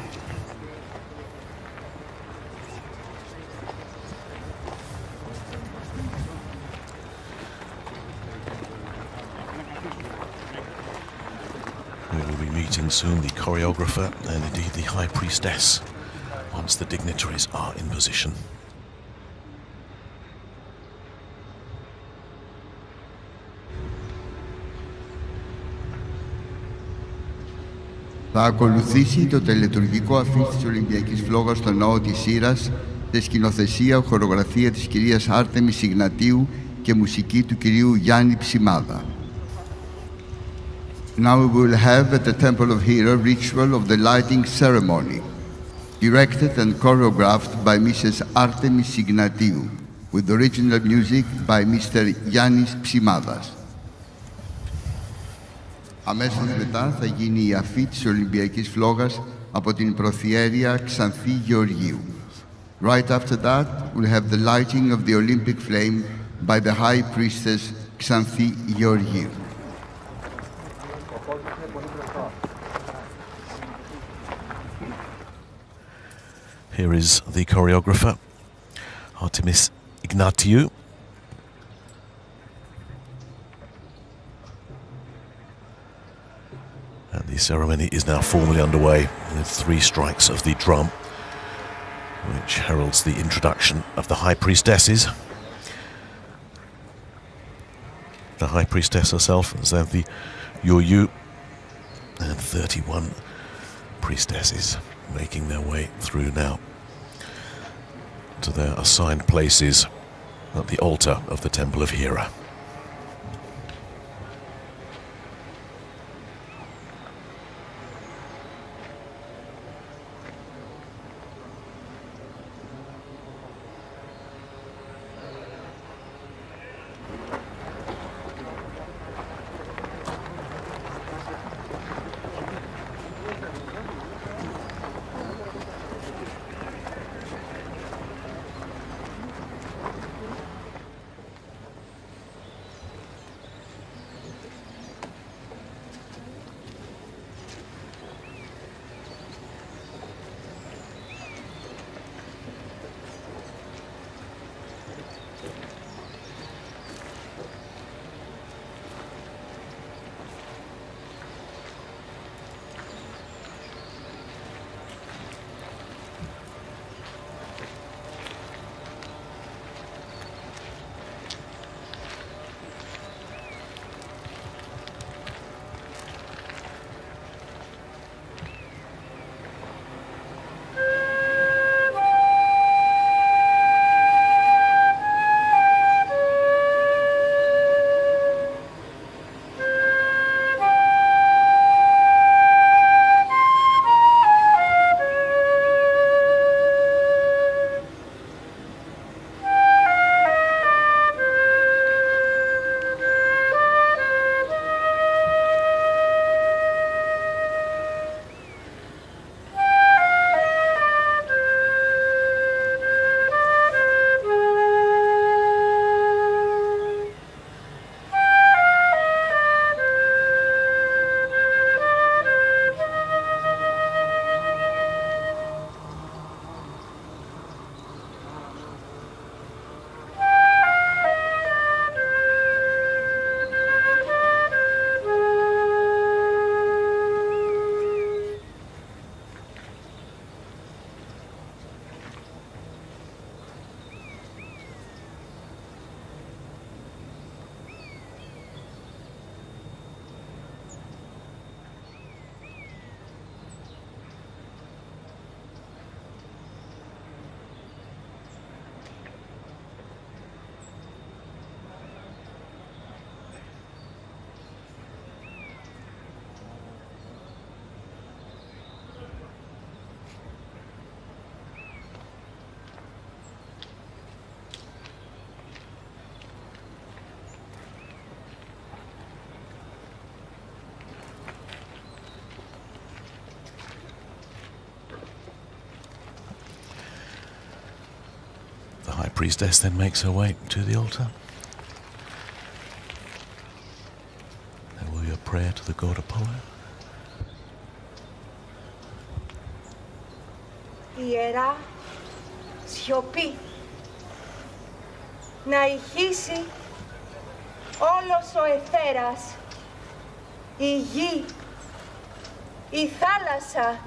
Soon the choreographer and indeed the high priestess, once the dignitaries are in position. Θα ακολουθήσει το τελετουργικό αφήγηση της Ολυμπιακής Φλόγας στο ναό της Ήρας, σε σκηνοθεσία, χορογραφία της κυρίας Άρτεμις Ιγνατίου και μουσική του κυρίου Γιάννη Ψημάδα. Now we will have at the Temple of Hera ritual of the lighting ceremony, directed and choreographed by Mrs. Artemis Ignatiou, with original music by Mr. Yannis Psimadas. Αμέσως μετά θα γίνει η αφή της Ολυμπιακής Φλόγας από την Προθιέρεια Ξανθή Γεωργίου. Right after that, we'll have the lighting of the Olympic flame by the High Priestess Ξανθή Γεωργίου. Here is the choreographer, Artemis Ignatiou. And the ceremony is now formally underway with 3 strikes of the drum, which heralds the introduction of the High Priestesses. The High Priestess herself, Xanthi Yoyu, and 31 priestesses making their way through now to their assigned places at the altar of the Temple of Hera. The High Priestess then makes her way to the altar. There will be a prayer to the god Apollo. Ιερά σιωπή, να ηχήσει όλος ο αιθέρας, η γη, η θάλασσα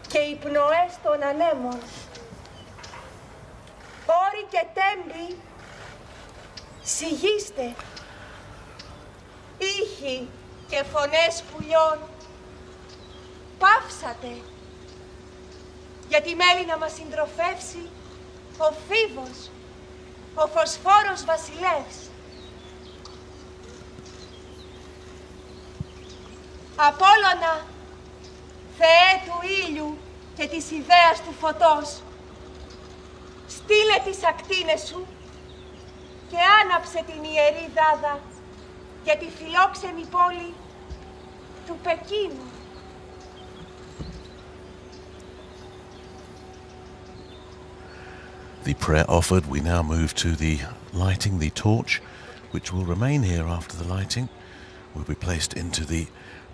και οι πνοές των ανέμων. Όροι και τέμποι, σιγήστε, ήχοι και φωνές πουλιών, παύσατε, γιατί μέλη να μας συντροφεύσει ο Φίβος, ο φωσφόρος βασιλεύς. Απόλλωνα, Θεέ του ήλιου και της ιδέας του φωτός, στείλε τις ακτίνες σου και άναψε την ιερή δάδα για τη φιλόξενη πόλη του Πεκίνου. The prayer offered, we now move to the lighting. The torch, which will remain here after the lighting, will be placed into the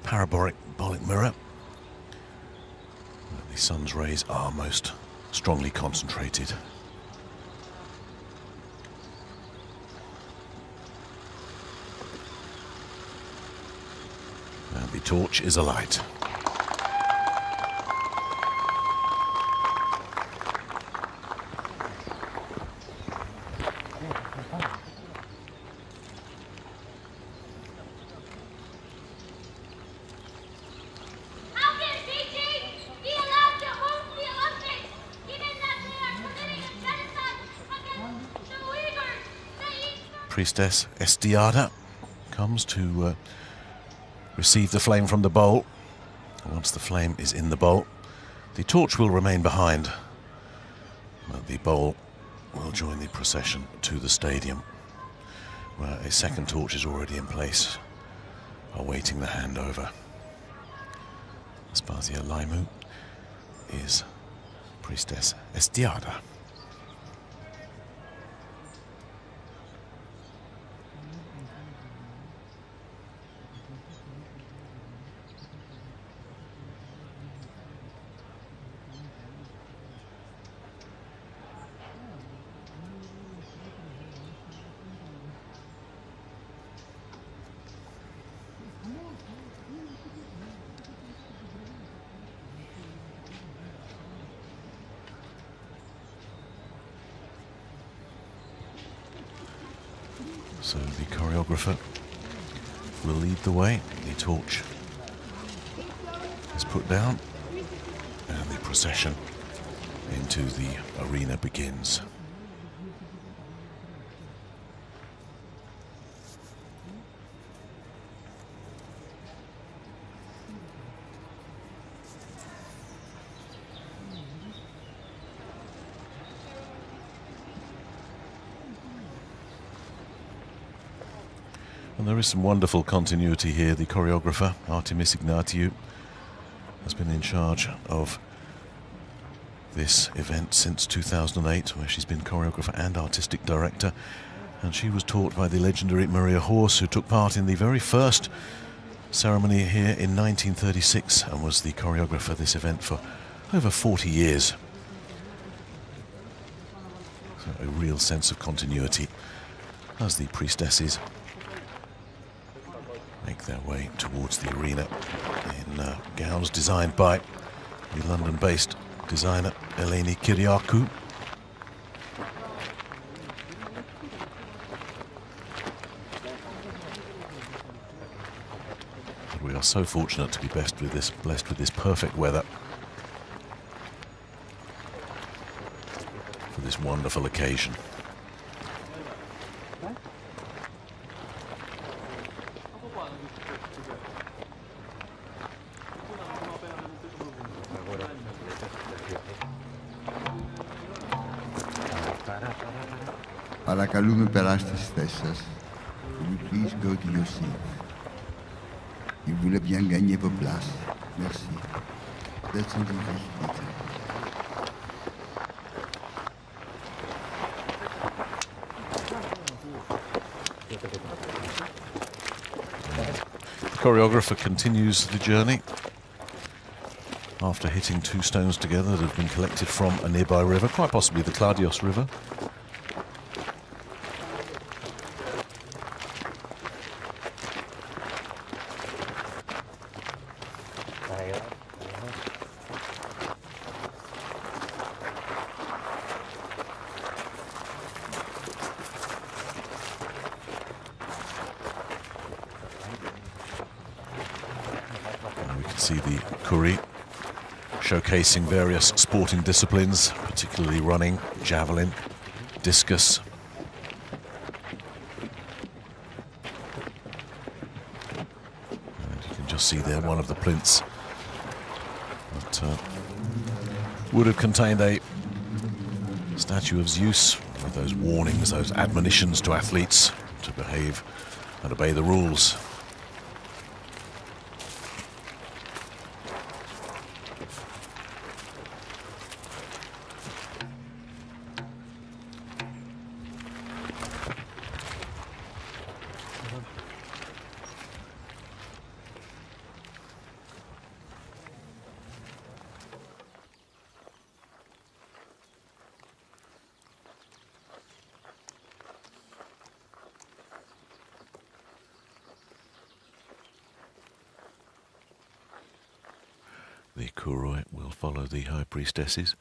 parabolic mirror. The sun's rays are most strongly concentrated. And the torch is alight. Priestess Estiada comes to receive the flame from the bowl. Once the flame is in the bowl, the torch will remain behind, but the bowl will join the procession to the stadium, where a second torch is already in place, awaiting the handover. Aspasia Laimu is Priestess Estiada. So the choreographer will lead the way. The torch is put down and the procession into the arena begins. And there is some wonderful continuity here. The choreographer, Artemis Ignatiou, has been in charge of this event since 2008, where she's been choreographer and artistic director. And she was taught by the legendary Maria Horse, who took part in the very first ceremony here in 1936 and was the choreographer of this event for over 40 years. So a real sense of continuity as the priestesses make their way towards the arena in gowns designed by the London-based designer Eleni Kyriakou. But we are so fortunate to be blessed with this perfect weather for this wonderful occasion. Παρακαλούμε περάστε στις θέσεις σας. Will you please go to your seat? Il voulait bien gagner vos places. Merci. Setzen Sie sich bitte. The choreographer continues the journey after hitting two stones together that have been collected from a nearby river, quite possibly the Cladios River. See the Kuri showcasing various sporting disciplines, particularly running, javelin, discus. And you can just see there one of the plinths that would have contained a statue of Zeus with those warnings, those admonitions to athletes to behave and obey the rules. The Kuroi will follow the high priestesses.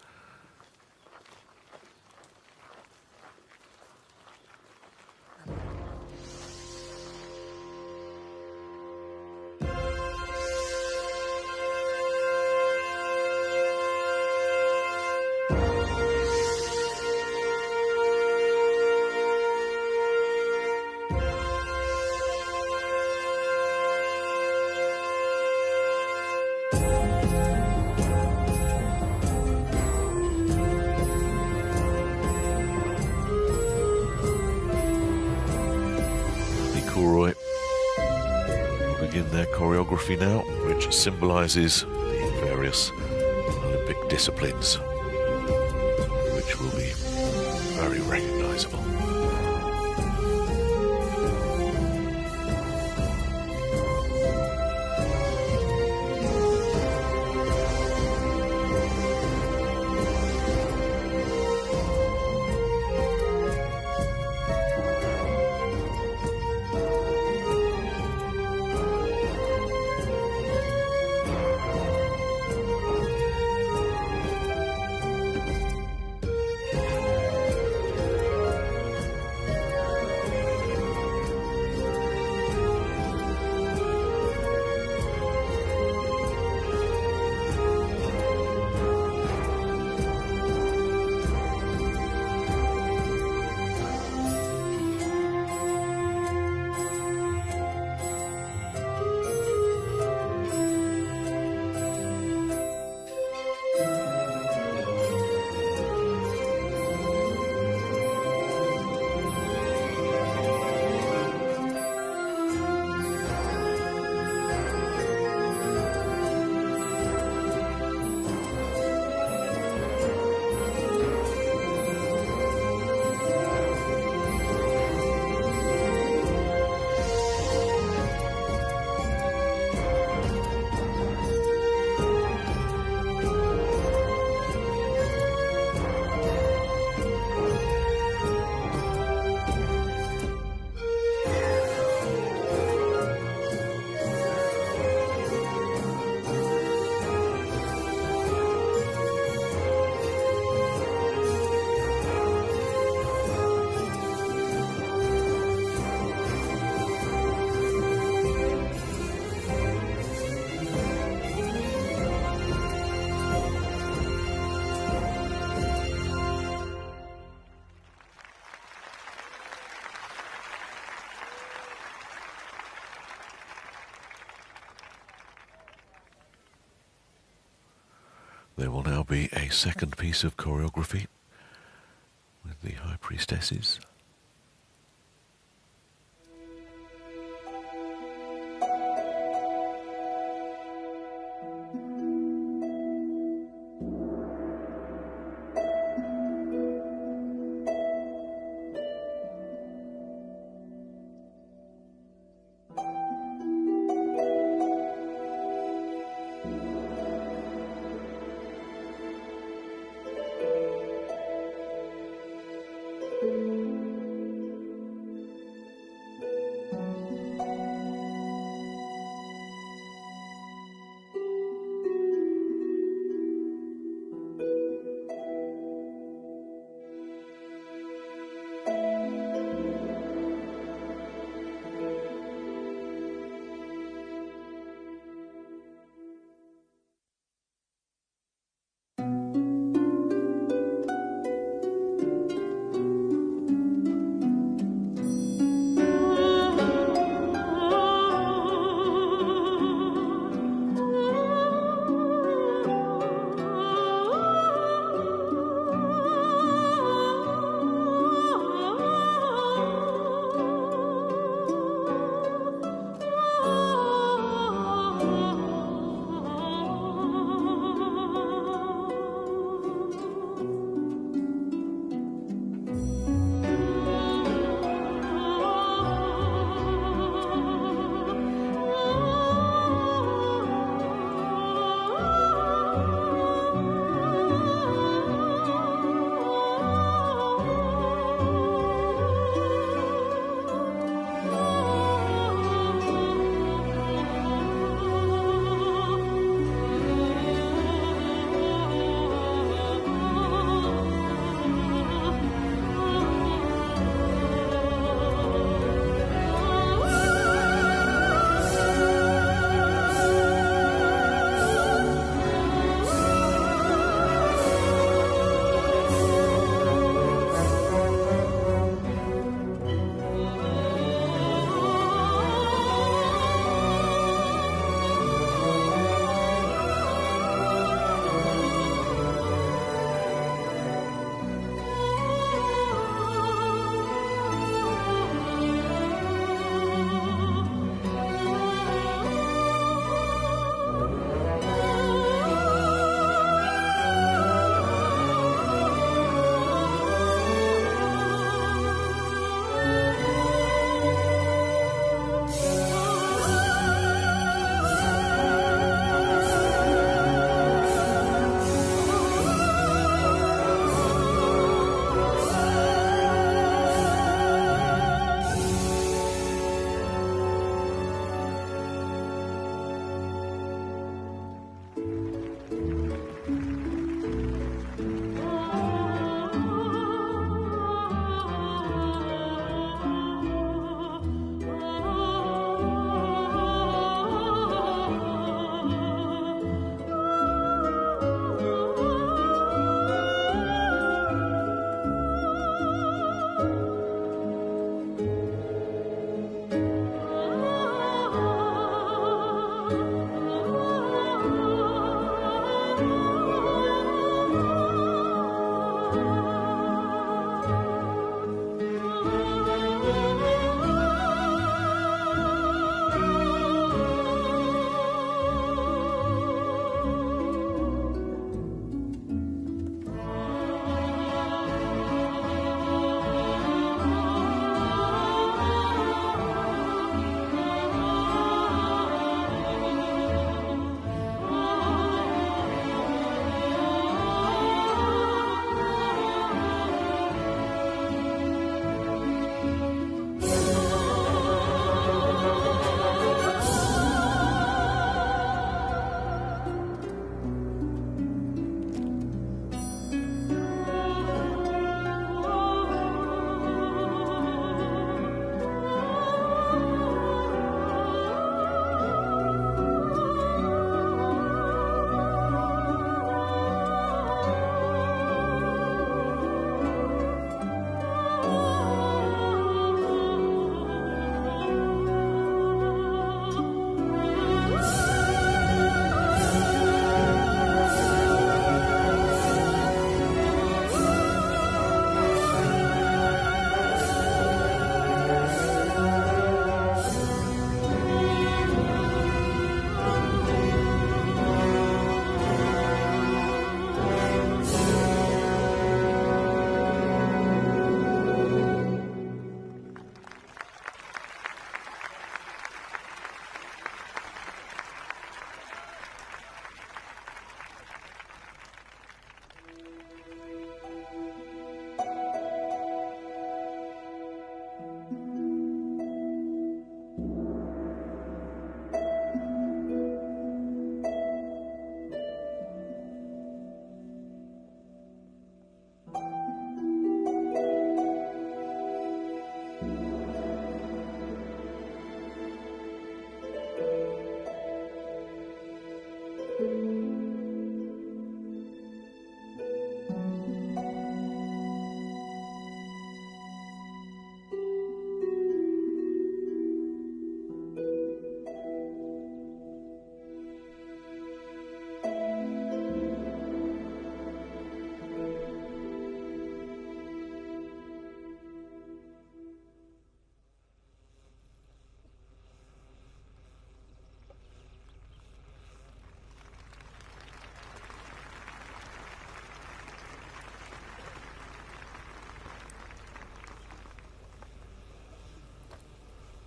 Kuroi will begin their choreography now, which symbolises the various Olympic disciplines, which will be very recognisable. There will now be a second piece of choreography with the high priestesses.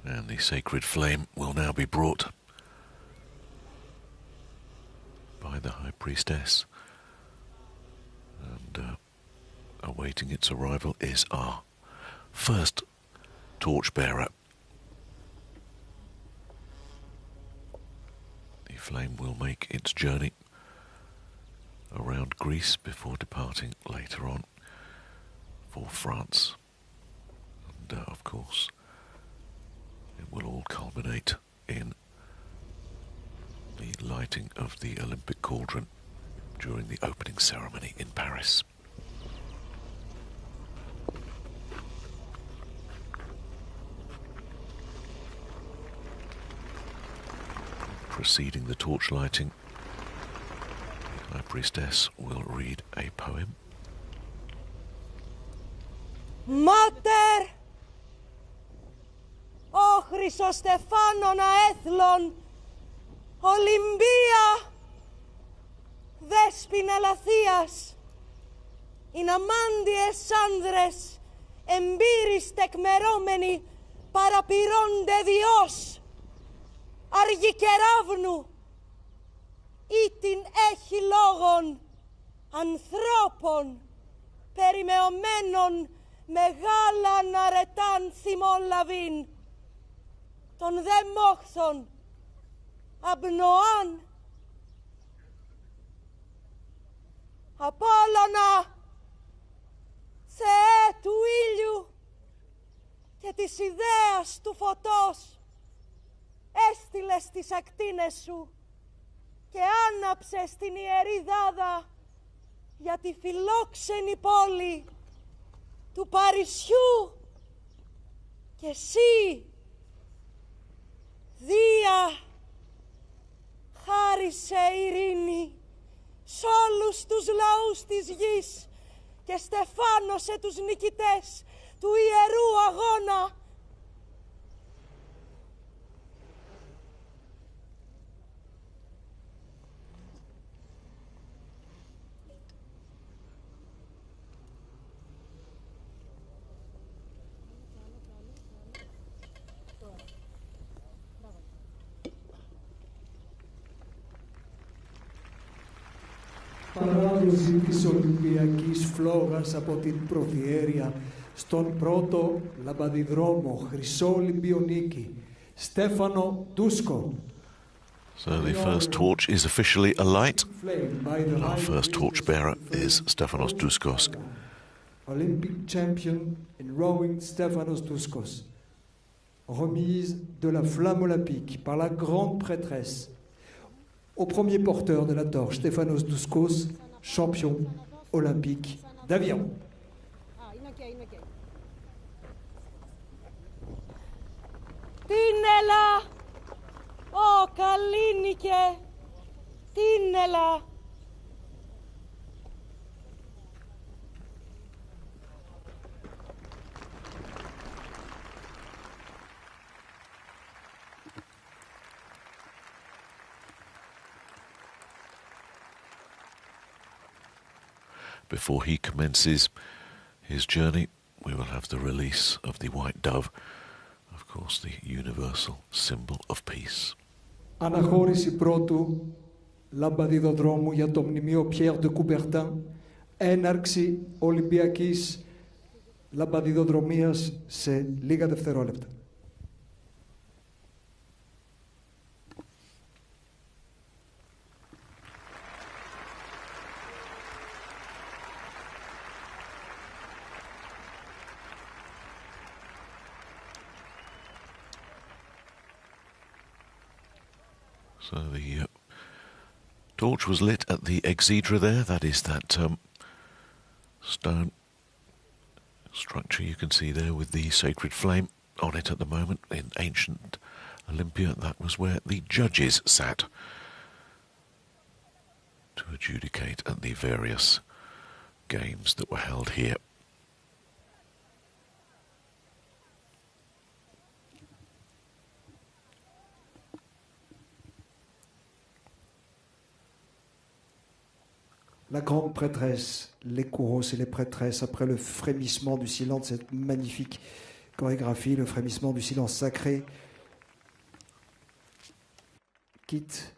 And the sacred flame will now be brought by the High Priestess. And awaiting its arrival is our first torchbearer. The flame will make its journey around Greece before departing later on for France. And of course, it will all culminate in the lighting of the Olympic cauldron during the opening ceremony in Paris. Preceding the torch lighting, the High Priestess will read a poem. Mater, ο Χρυσοστεφάνων αέθλων, Ολυμπία, δέσποινα Λαθίας, ειν αμάντιες άνδρες, εμπείρις τεκμερώμενοι, παραπηρώνται Διός, αργή κεραύνου, ή την έχει λόγων, ανθρώπων, περιμεωμένων, μεγάλαν αρετάν θυμών λαβήν, των δε μόχθων, Απνοάν, Απόλλωνα, Θεέ του ήλιου και της ιδέας του φωτός, έστειλες τις ακτίνες σου και άναψες την ιερή δάδα για τη φιλόξενη πόλη του Παρισιού, και εσύ, Δία, χάρισε ειρήνη σ' όλους τους λαούς της γης και στεφάνωσε τους νικητές του ιερού αγώνα. Παράδοση της Ολυμπιακής φλόγας από την Προθιέρεια στον πρώτο λαμπαδιδρόμο Χρυσό Ολυμπιονίκη, Στέφανο Ντούσκο. So the first torch is officially alight. Our first torchbearer is Stefanos Douskos. Olympic champion in rowing Stefanos Douskos. Remise de la flamme olympique par la grande prêtresse au premier porteur de la torche, Stefanos Douskos, champion olympique d'aviron. Τίνελα, ω Καλίνικε, τίνελα. Before he commences his journey, we will have the release of the white dove, of course the universal symbol of peace. Αναχώρηση πρώτου λαμπαδιδοδρόμου για το μνημείο Pierre de Coubertin, έναρξη Ολυμπιακής λαμπαδιδοδρομίας σε λίγα δευτερόλεπτα. So the torch was lit at the exedra there, that is that stone structure you can see there with the sacred flame on it at the moment. In ancient Olympia, that was where the judges sat to adjudicate at the various games that were held here. La grande prêtresse, les couros et les prêtresses, après le frémissement du silence, cette magnifique chorégraphie, le frémissement du silence sacré quitte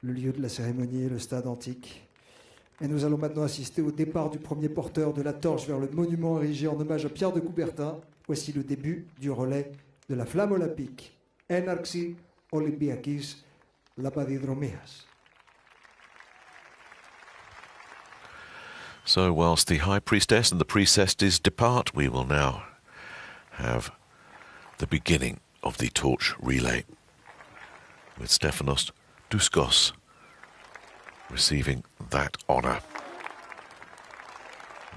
le lieu de la cérémonie et le stade antique. Et nous allons maintenant assister au départ du premier porteur de la torche vers le monument érigé en hommage à Pierre de Coubertin. Voici le début du relais de la flamme olympique. Έναρξη Ολυμπιακής Λαμπαδιδρομίας. So whilst the High Priestess and the Priestesses depart, we will now have the beginning of the torch relay, with Stefanos Douskos receiving that honour.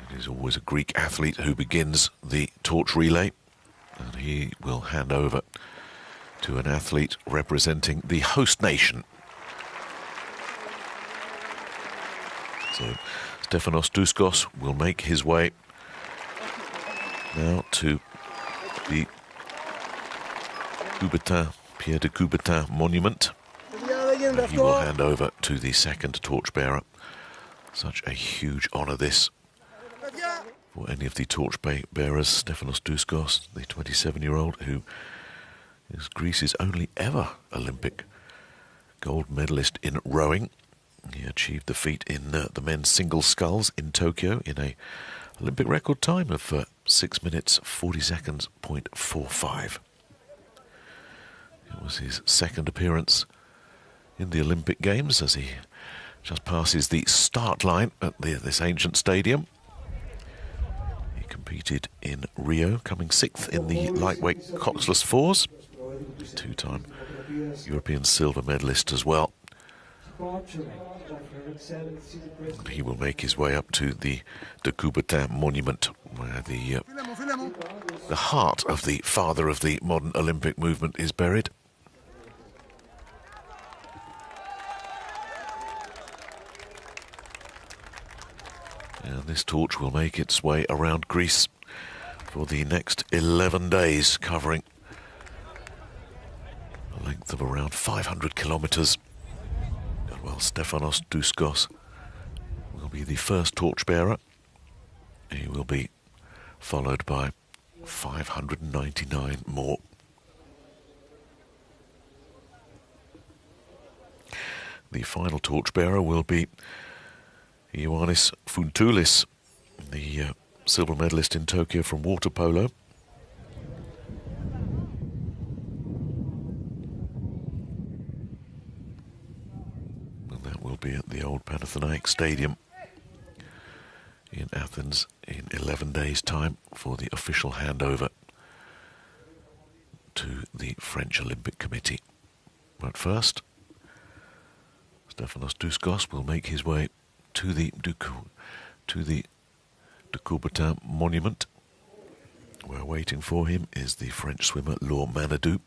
It is always a Greek athlete who begins the torch relay, and he will hand over to an athlete representing the host nation. So Stefanos Douskos will make his way now to the Pierre de Coubertin monument. And he will hand over to the second torchbearer. Such a huge honour this for any of the torchbearers. Stefanos Douskos, the 27-year-old who is Greece's only ever Olympic gold medalist in rowing. He achieved the feat in the men's single sculls in Tokyo in a Olympic record time of 6 minutes 40 seconds .45. It was his second appearance in the Olympic Games as he just passes the start line at this ancient stadium. He competed in Rio, coming 6th in the lightweight coxless fours, two-time European silver medalist as well. He will make his way up to the de Coubertin monument, where the heart of the father of the modern Olympic movement is buried. And this torch will make its way around Greece for the next 11 days, covering a length of around 500 kilometres. And while Stefanos Douskos will be the first torchbearer, he will be followed by 599 more. The final torchbearer will be Ioannis Fontoulis, the silver medalist in Tokyo from water polo. And that will be at the old Panathinaikos Stadium in Athens in 11 days' time for the official handover to the French Olympic Committee. But first, Stefanos Douskos will make his way to the de Coubertin monument, where waiting for him is the French swimmer Laure Manadou.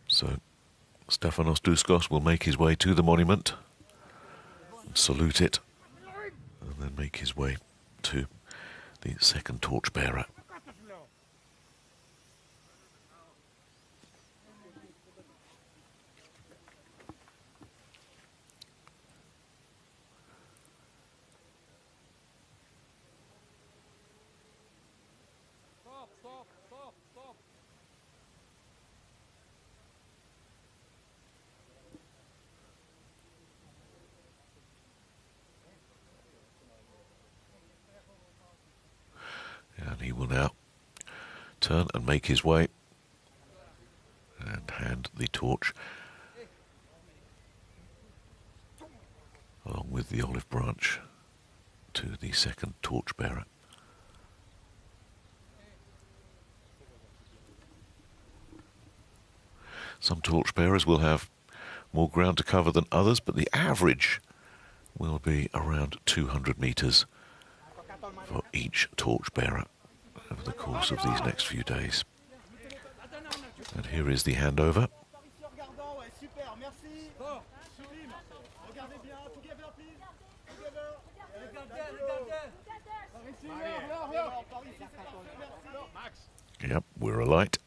So Stefanos Douskos will make his way to the monument, salute it, and then make his way to the second torchbearer. And he will now turn and make his way and hand the torch along with the olive branch to the second torchbearer. Some torchbearers will have more ground to cover than others, but the average will be around 200 metres for each torchbearer over the course of these next few days. And here is the handover. Yep, we're alight.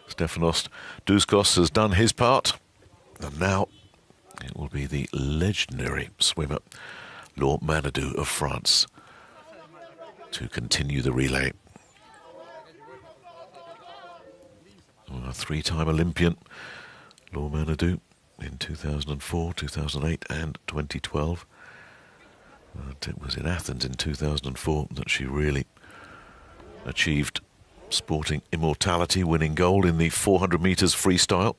Stefanos Douskos has done his part, and now it will be the legendary swimmer Laure Manadou of France to continue the relay. A three-time Olympian, Laure Manadou, in 2004, 2008 and 2012. And it was in Athens in 2004 that she really achieved sporting immortality, winning gold in the 400 metres freestyle.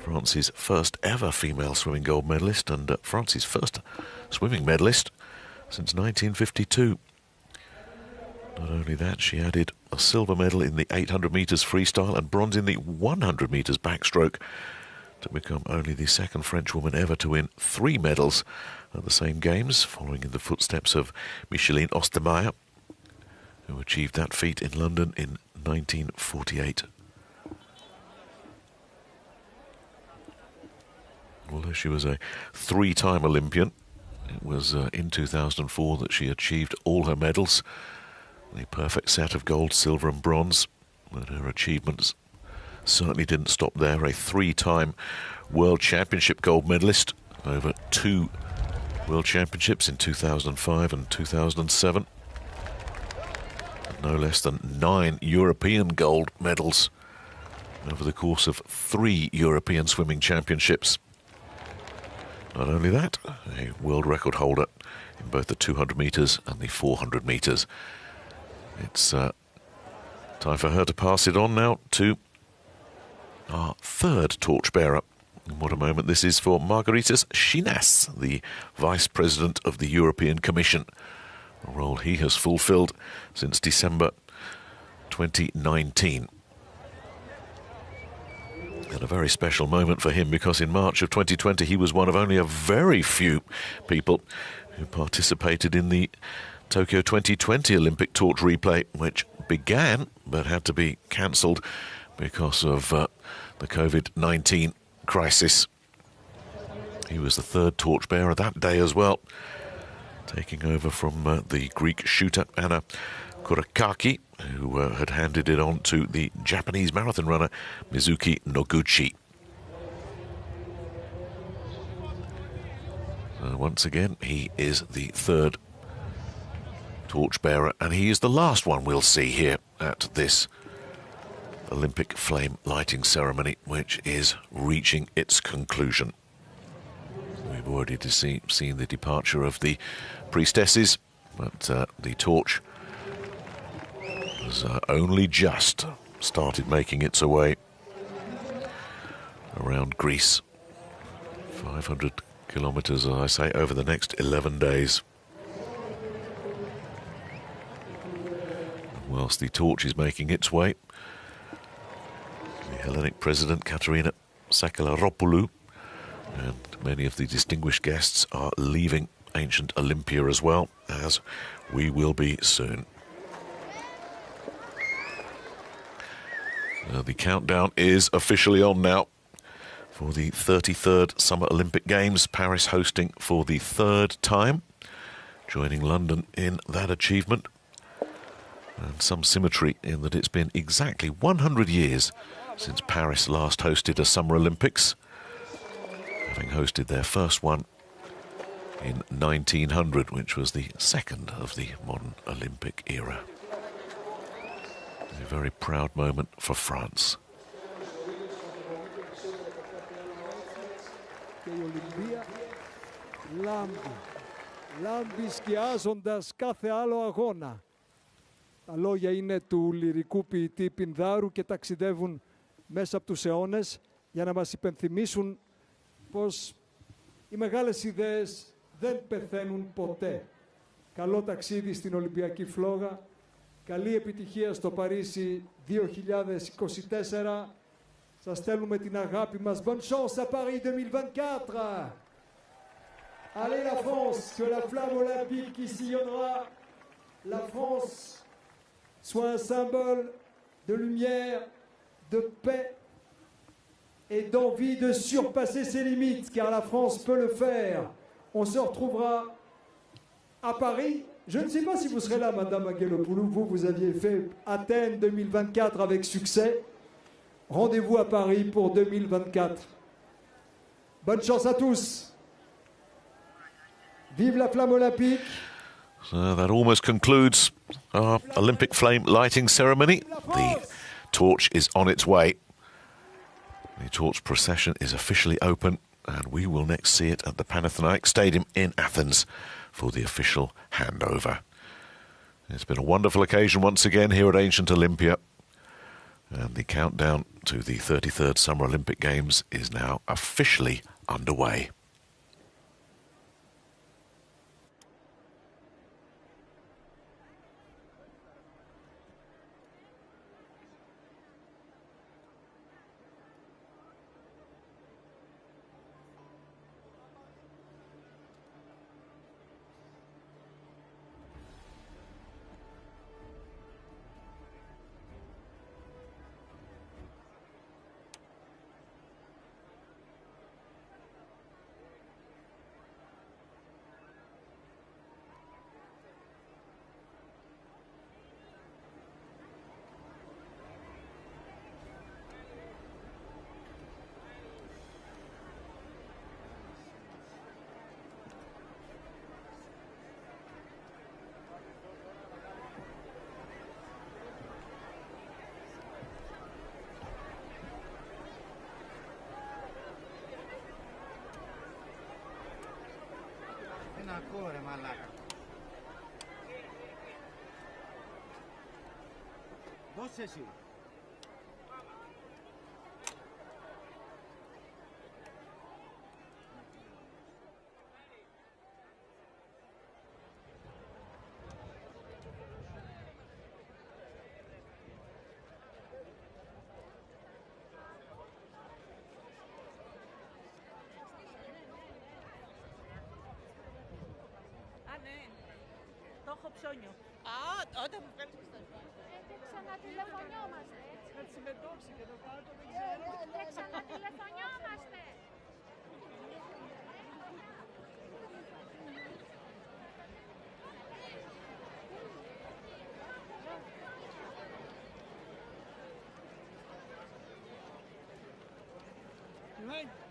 France's first ever female swimming gold medalist and France's first swimming medalist since 1952. Not only that, she added a silver medal in the 800 metres freestyle and bronze in the 100 metres backstroke to become only the second French woman ever to win 3 medals at the same games, following in the footsteps of Micheline Ostermeyer, who achieved that feat in London in 1948. Although she was a 3-time Olympian, it was in 2004 that she achieved all her medals, the perfect set of gold, silver and bronze. But her achievements certainly didn't stop there. A 3-time World Championship gold medalist, over 2 World Championships in 2005 and 2007. And no less than 9 European gold medals over the course of 3 European Swimming Championships. Not only that, a world record holder in both the 200 metres and the 400 metres. It's time for her to pass it on now to our third torchbearer. And what a moment this is for Margaritis Schinas, the Vice President of the European Commission, a role he has fulfilled since December 2019. And a very special moment for him, because in March of 2020 he was one of only a very few people who participated in the Tokyo 2020 Olympic Torch Relay, which began but had to be cancelled because of the COVID-19 crisis. He was the third torchbearer that day as well, taking over from the Greek shooter Anna Kurakaki, who had handed it on to the Japanese marathon runner Mizuki Noguchi. Once again, he is the third torchbearer, and he is the last one we'll see here at this Olympic flame lighting ceremony, which is reaching its conclusion. We've already seen the departure of the priestesses, but the torch has only just started making its way around Greece. 500 kilometers, as I say, over the next 11 days. Whilst the torch is making its way, the Hellenic President Katerina Sakellaropoulou and many of the distinguished guests are leaving ancient Olympia as well, as we will be soon. The countdown is officially on now for the 33rd Summer Olympic Games, Paris hosting for the 3rd time, joining London in that achievement. And some symmetry in that it's been exactly 100 years since Paris last hosted a Summer Olympics, having hosted their first one in 1900, which was the second of the modern Olympic era. A very proud moment for France. Λάμπει σκιάζοντας κάθε άλλο αγώνα. Τα λόγια είναι του λυρικού ποιητή Πινδάρου και ταξιδεύουν μέσα από τους αιώνες για να μας υπενθυμίσουν πως οι μεγάλες ιδέες δεν πεθαίνουν ποτέ. Καλό ταξίδι στην Ολυμπιακή Φλόγα. Καλή επιτυχία στο Παρίσι 2024. Σας στέλνουμε την αγάπη μας. Bonne chance à Paris 2024! Allez la France, que la flamme olympique qui sillonnera la France soit un symbole de lumière, de paix et d'envie de surpasser ses limites, car la France peut le faire. On se retrouvera à Paris. Je ne sais pas si vous serez là, Madame Angelopoulou. Vous aviez fait Athènes 2024 avec succès. Rendez-vous à Paris pour 2024. Bonne chance à tous. Vive la flamme olympique. So that almost concludes our Olympic flame lighting ceremony. The torch is on its way. The torch procession is officially open, and we will next see it at the Panathinaikos Stadium in Athens for the official handover. It's been a wonderful occasion once again here at Ancient Olympia, and the countdown to the 33rd Summer Olympic Games is now officially underway. Δεν ακούω ρε μαλάκα. Δώσε εσύ. Το έχω ψώνιο. Α, όταν μου φέρνεις πιστασμό. Και ξανατηλεφωνιόμαστε, έτσι. Να τη συμμετώξει και το κάτω δεν ξέρω. Και ξανατηλεφωνιόμαστε. Right.